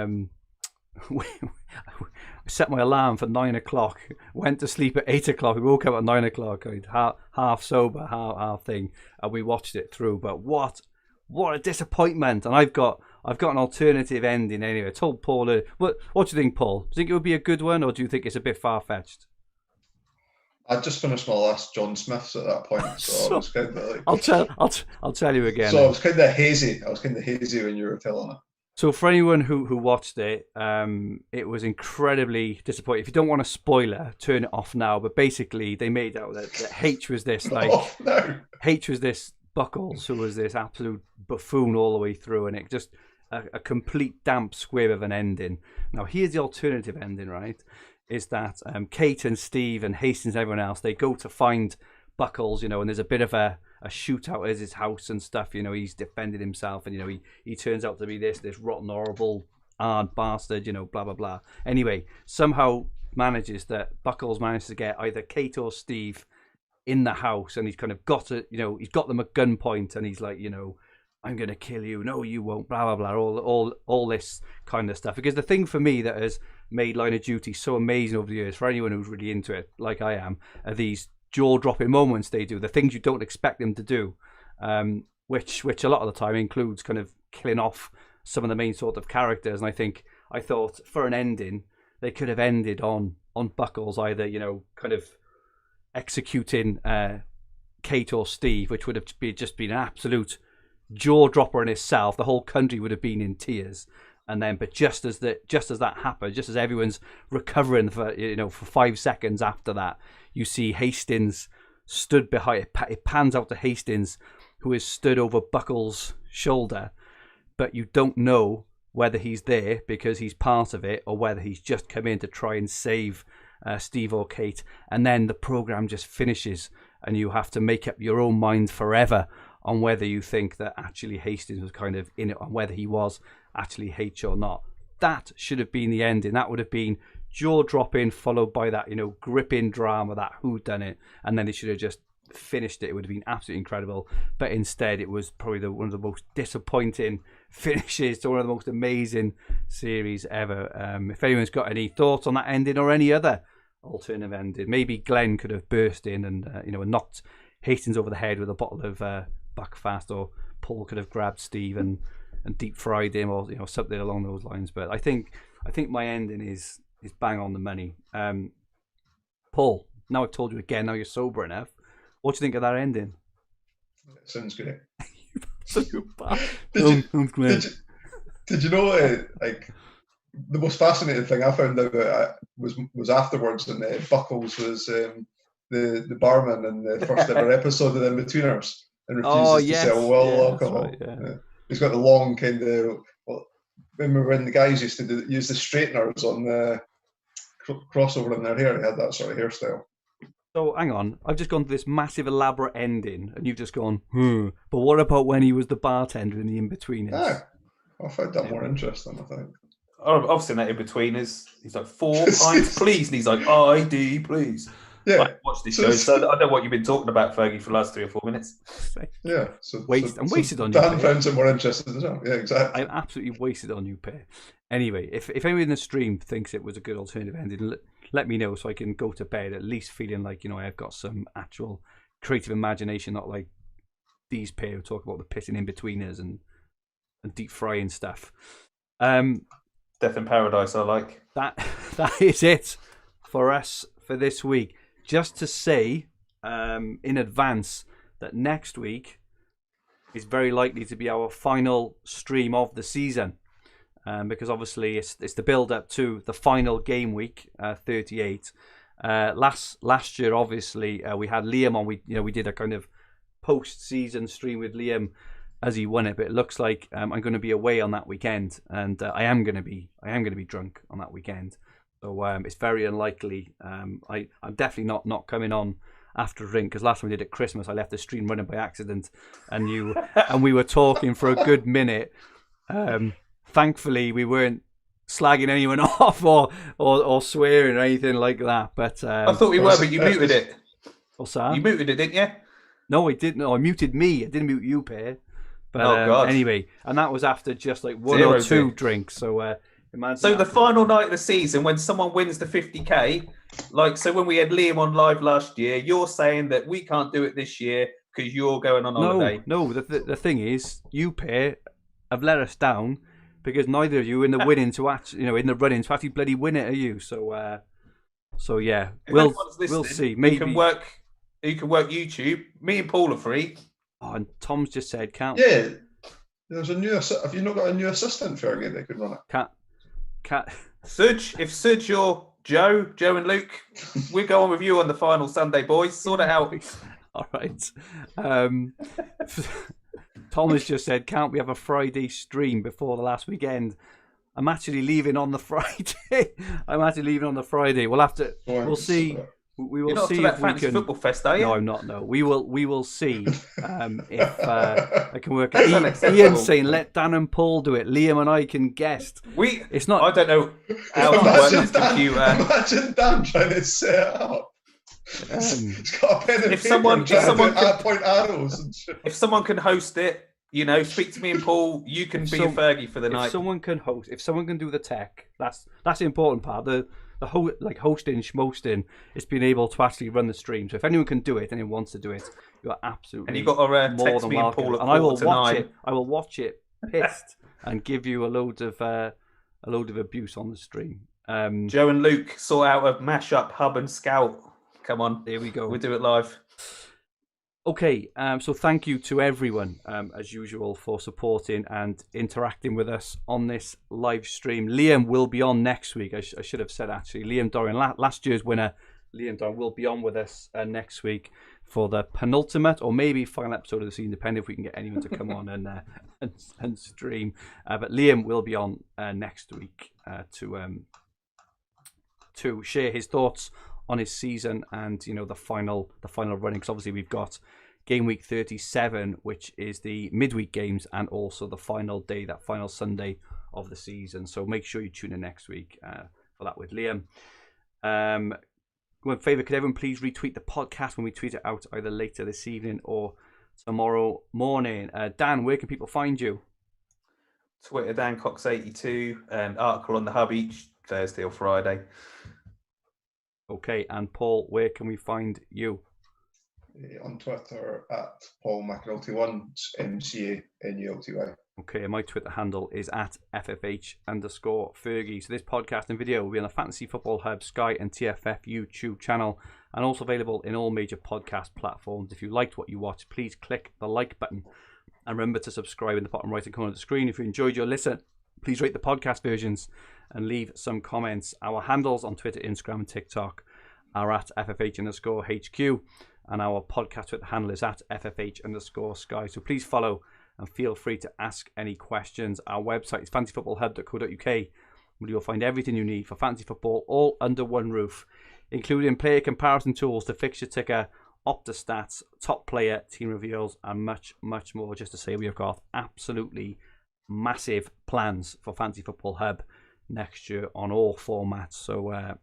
set my alarm for 9 o'clock. Went to sleep at 8 o'clock. We woke up at 9 o'clock. Half sober, half thing, and we watched it through. But what a disappointment! And I've got an alternative ending anyway. I told Paul, what do you think, Paul? Do you think it would be a good one, or do you think it's a bit far fetched? I just finished my last John Smiths at that point, so I was kind of like. I'll tell you again. So I was kind of hazy. When you were telling it. So for anyone who watched it, it was incredibly disappointing. If you don't want a spoiler, turn it off now. But basically, they made out that H was this H was this Buckles, who was this absolute buffoon all the way through, and it just a complete damp squib of an ending. Now here's the alternative ending, right? Is that Kate and Steve and Hastings and everyone else, they go to find Buckles, and there's a bit of a shootout at his house and stuff. He's defended himself, and he turns out to be this rotten, horrible, hard bastard. Blah blah blah. Anyway, somehow Buckles manages to get either Kate or Steve in the house, and he's kind of got it. He's got them at gunpoint, and he's like, I'm gonna kill you. No, you won't. Blah blah blah. All this kind of stuff. Because the thing for me that has made Line of Duty so amazing over the years, for anyone who's really into it, like I am, are these jaw-dropping moments they do, the things you don't expect them to do, which a lot of the time includes kind of killing off some of the main sort of characters. And I thought for an ending, they could have ended on Buckles either, kind of executing Kate or Steve, which would have just been an absolute jaw-dropper in itself. The whole country would have been in tears. And then, but just as that happened, just as everyone's recovering for 5 seconds after that, you see Hastings stood behind. It pans out to Hastings, who is stood over Buckles' shoulder, but you don't know whether he's there because he's part of it, or whether he's just come in to try and save Steve or Kate. And then the program just finishes, and you have to make up your own mind forever on whether you think that actually Hastings was kind of in it, on whether he was actually H or not. That should have been the ending. That would have been jaw-dropping, followed by that, gripping drama, that whodunit, and then they should have just finished it. It would have been absolutely incredible. But instead, it was probably one of the most disappointing finishes to one of the most amazing series ever. If anyone's got any thoughts on that ending or any other alternative ending, maybe Glenn could have burst in and knocked Hastings over the head with a bottle of Buckfast, or Paul could have grabbed Steve and deep fried him, or something along those lines. But I think my ending is bang on the money. Paul, now I've told you again, now you're sober enough, what do you think of that ending? Sounds great. Did you know like the most fascinating thing I found out was afterwards, and Buckles was the barman in the first ever episode of The In-Betweeners, and refuses to sell alcohol. Right, yeah. He's got the long kind of, remember when the guys used to use the straighteners on the crossover in their hair? He had that sort of hairstyle. So hang on, I've just gone to this massive elaborate ending, and you've just gone, But what about when he was the bartender in the In-Betweeners? Yeah, I found that more interesting, I think. I've seen that In-Betweeners. He's like, 4 pints, please. And he's like, ID, please. Yeah. Like, watch this show. So I know what you've been talking about, Fergie, for the last 3 or 4 minutes. Yeah. I'm wasted on you. Dan found it more interesting as well. Yeah, exactly. I'm absolutely wasted on you, pair. Anyway, if anyone in the stream thinks it was a good alternative ending, let me know so I can go to bed at least feeling like, I've got some actual creative imagination, not like these pair who talk about the pissing In-Betweeners and deep frying stuff. Death in Paradise, I like. That is it for us for this week. Just to say in advance that next week is very likely to be our final stream of the season, because obviously it's the build up to the final game week 38. Last year, obviously, we had Liam on. We did a kind of post-season stream with Liam as he won it, but it looks like I'm going to be away on that weekend, and I am going to be drunk on that weekend. So it's very unlikely. I'm definitely not coming on after a drink, because last time we did it at Christmas, I left the stream running by accident, and we were talking for a good minute. Thankfully, we weren't slagging anyone off or swearing or anything like that. But I thought we were, but you muted it. What's that? You muted it, didn't you? No, I didn't. No, I muted me. I didn't mute you, Pear. But God. anyway, and that was after just like one Zero or two zero. drinks. So imagine. So the that. final night of the season, when someone wins the 50k, like so when we had Liam on live last year, you're saying that we can't do it this year because you're going on holiday. No. The thing is, you, Pear, have let us down because neither of you in the winning to actually, in the running to actually bloody win it, are you? So yeah, If we'll anyone's listening, see. Maybe you can work YouTube. Me and Paul are free. Oh, and Tom's just said, can't. Yeah, there's a new. Have you not got a new assistant, Fergie, that could run it? Can't. If Sudge or Joe and Luke, we go on with you on the final Sunday, boys. Sort it out. All right. Thomas just said, can't we have a Friday stream before the last weekend? I'm actually leaving on the Friday. We'll have to. We'll see. We will You're not see up to if that we fantasy can. football fest, are you? No, I'm not. No, we will see if I can work. Ian's saying let Dan and Paul do it. Liam and I can guest. It's not. I don't know how to work this computer. Imagine Dan trying to set it up. It's got a pen and paper point arrows and shit. If someone can host it, speak to me and Paul. You can be a Fergie for the night. If someone can host, if someone can do the tech, that's the important part. The hosting, schmosting, it's being able to actually run the stream. So if anyone can do it, anyone wants to do it, you're absolutely and you got to more text than me welcome. and Paul at and I will watch 9. it. I will watch it pissed and give you a load of abuse on the stream. Joe and Luke sort out a mashup hub and scout. Come on, there we go. We'll do it live. Okay, so thank you to everyone, as usual, for supporting and interacting with us on this live stream. Liam will be on next week. I should have said, actually. Liam Dorrian, last year's winner, Liam Dorrian, will be on with us next week for the penultimate or maybe final episode of the season, depending if we can get anyone to come on and stream. But Liam will be on next week to share his thoughts on his season and the final running, because obviously we've got Gameweek 37, which is the midweek games, and also the final day, that final Sunday of the season. So make sure you tune in next week for that with Liam. One favour, could everyone please retweet the podcast when we tweet it out either later this evening or tomorrow morning? Dan, where can people find you? Twitter, Dan Cox 82, and article on the Hub each Thursday or Friday. Okay, and Paul, where can we find you? On Twitter at Paul McAnulty1, MCANULTY. Okay, and my Twitter handle is at FFH_Fergie. So this podcast and video will be on the Fantasy Football Hub, Sky and TFF YouTube channel, and also available in all major podcast platforms. If you liked what you watched, please click the like button. And remember to subscribe in the bottom right-hand corner of the screen. If you enjoyed your listen, please rate the podcast versions and leave some comments. Our handles on Twitter, Instagram, and TikTok are at FFH_HQ, and our podcast Twitter handle is at FFH_Sky. So please follow and feel free to ask any questions. Our website is fantasyfootballhub.co.uk, where you'll find everything you need for fantasy football all under one roof, including player comparison tools, the fixture ticker, Opta stats, top player, team reveals, and much, much more. Just to say, we have got absolutely massive plans for Fantasy Football Hub next year on all formats. So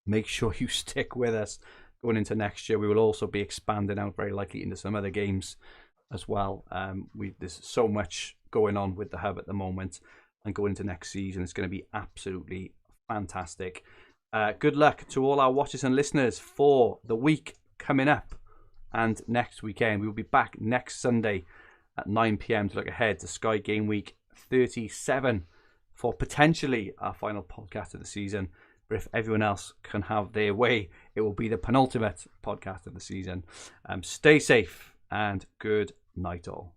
make sure you stick with us going into next year. We will also be expanding out very likely into some other games as well. There's so much going on with the Hub at the moment, and going into next season, it's going to be absolutely fantastic. Good luck to all our watchers and listeners for the week coming up and next weekend. We will be back next Sunday at 9 p.m. to look ahead to Sky Game Week 37 for potentially our final podcast of the season. But if everyone else can have their way, it will be the penultimate podcast of the season. Stay safe and good night all.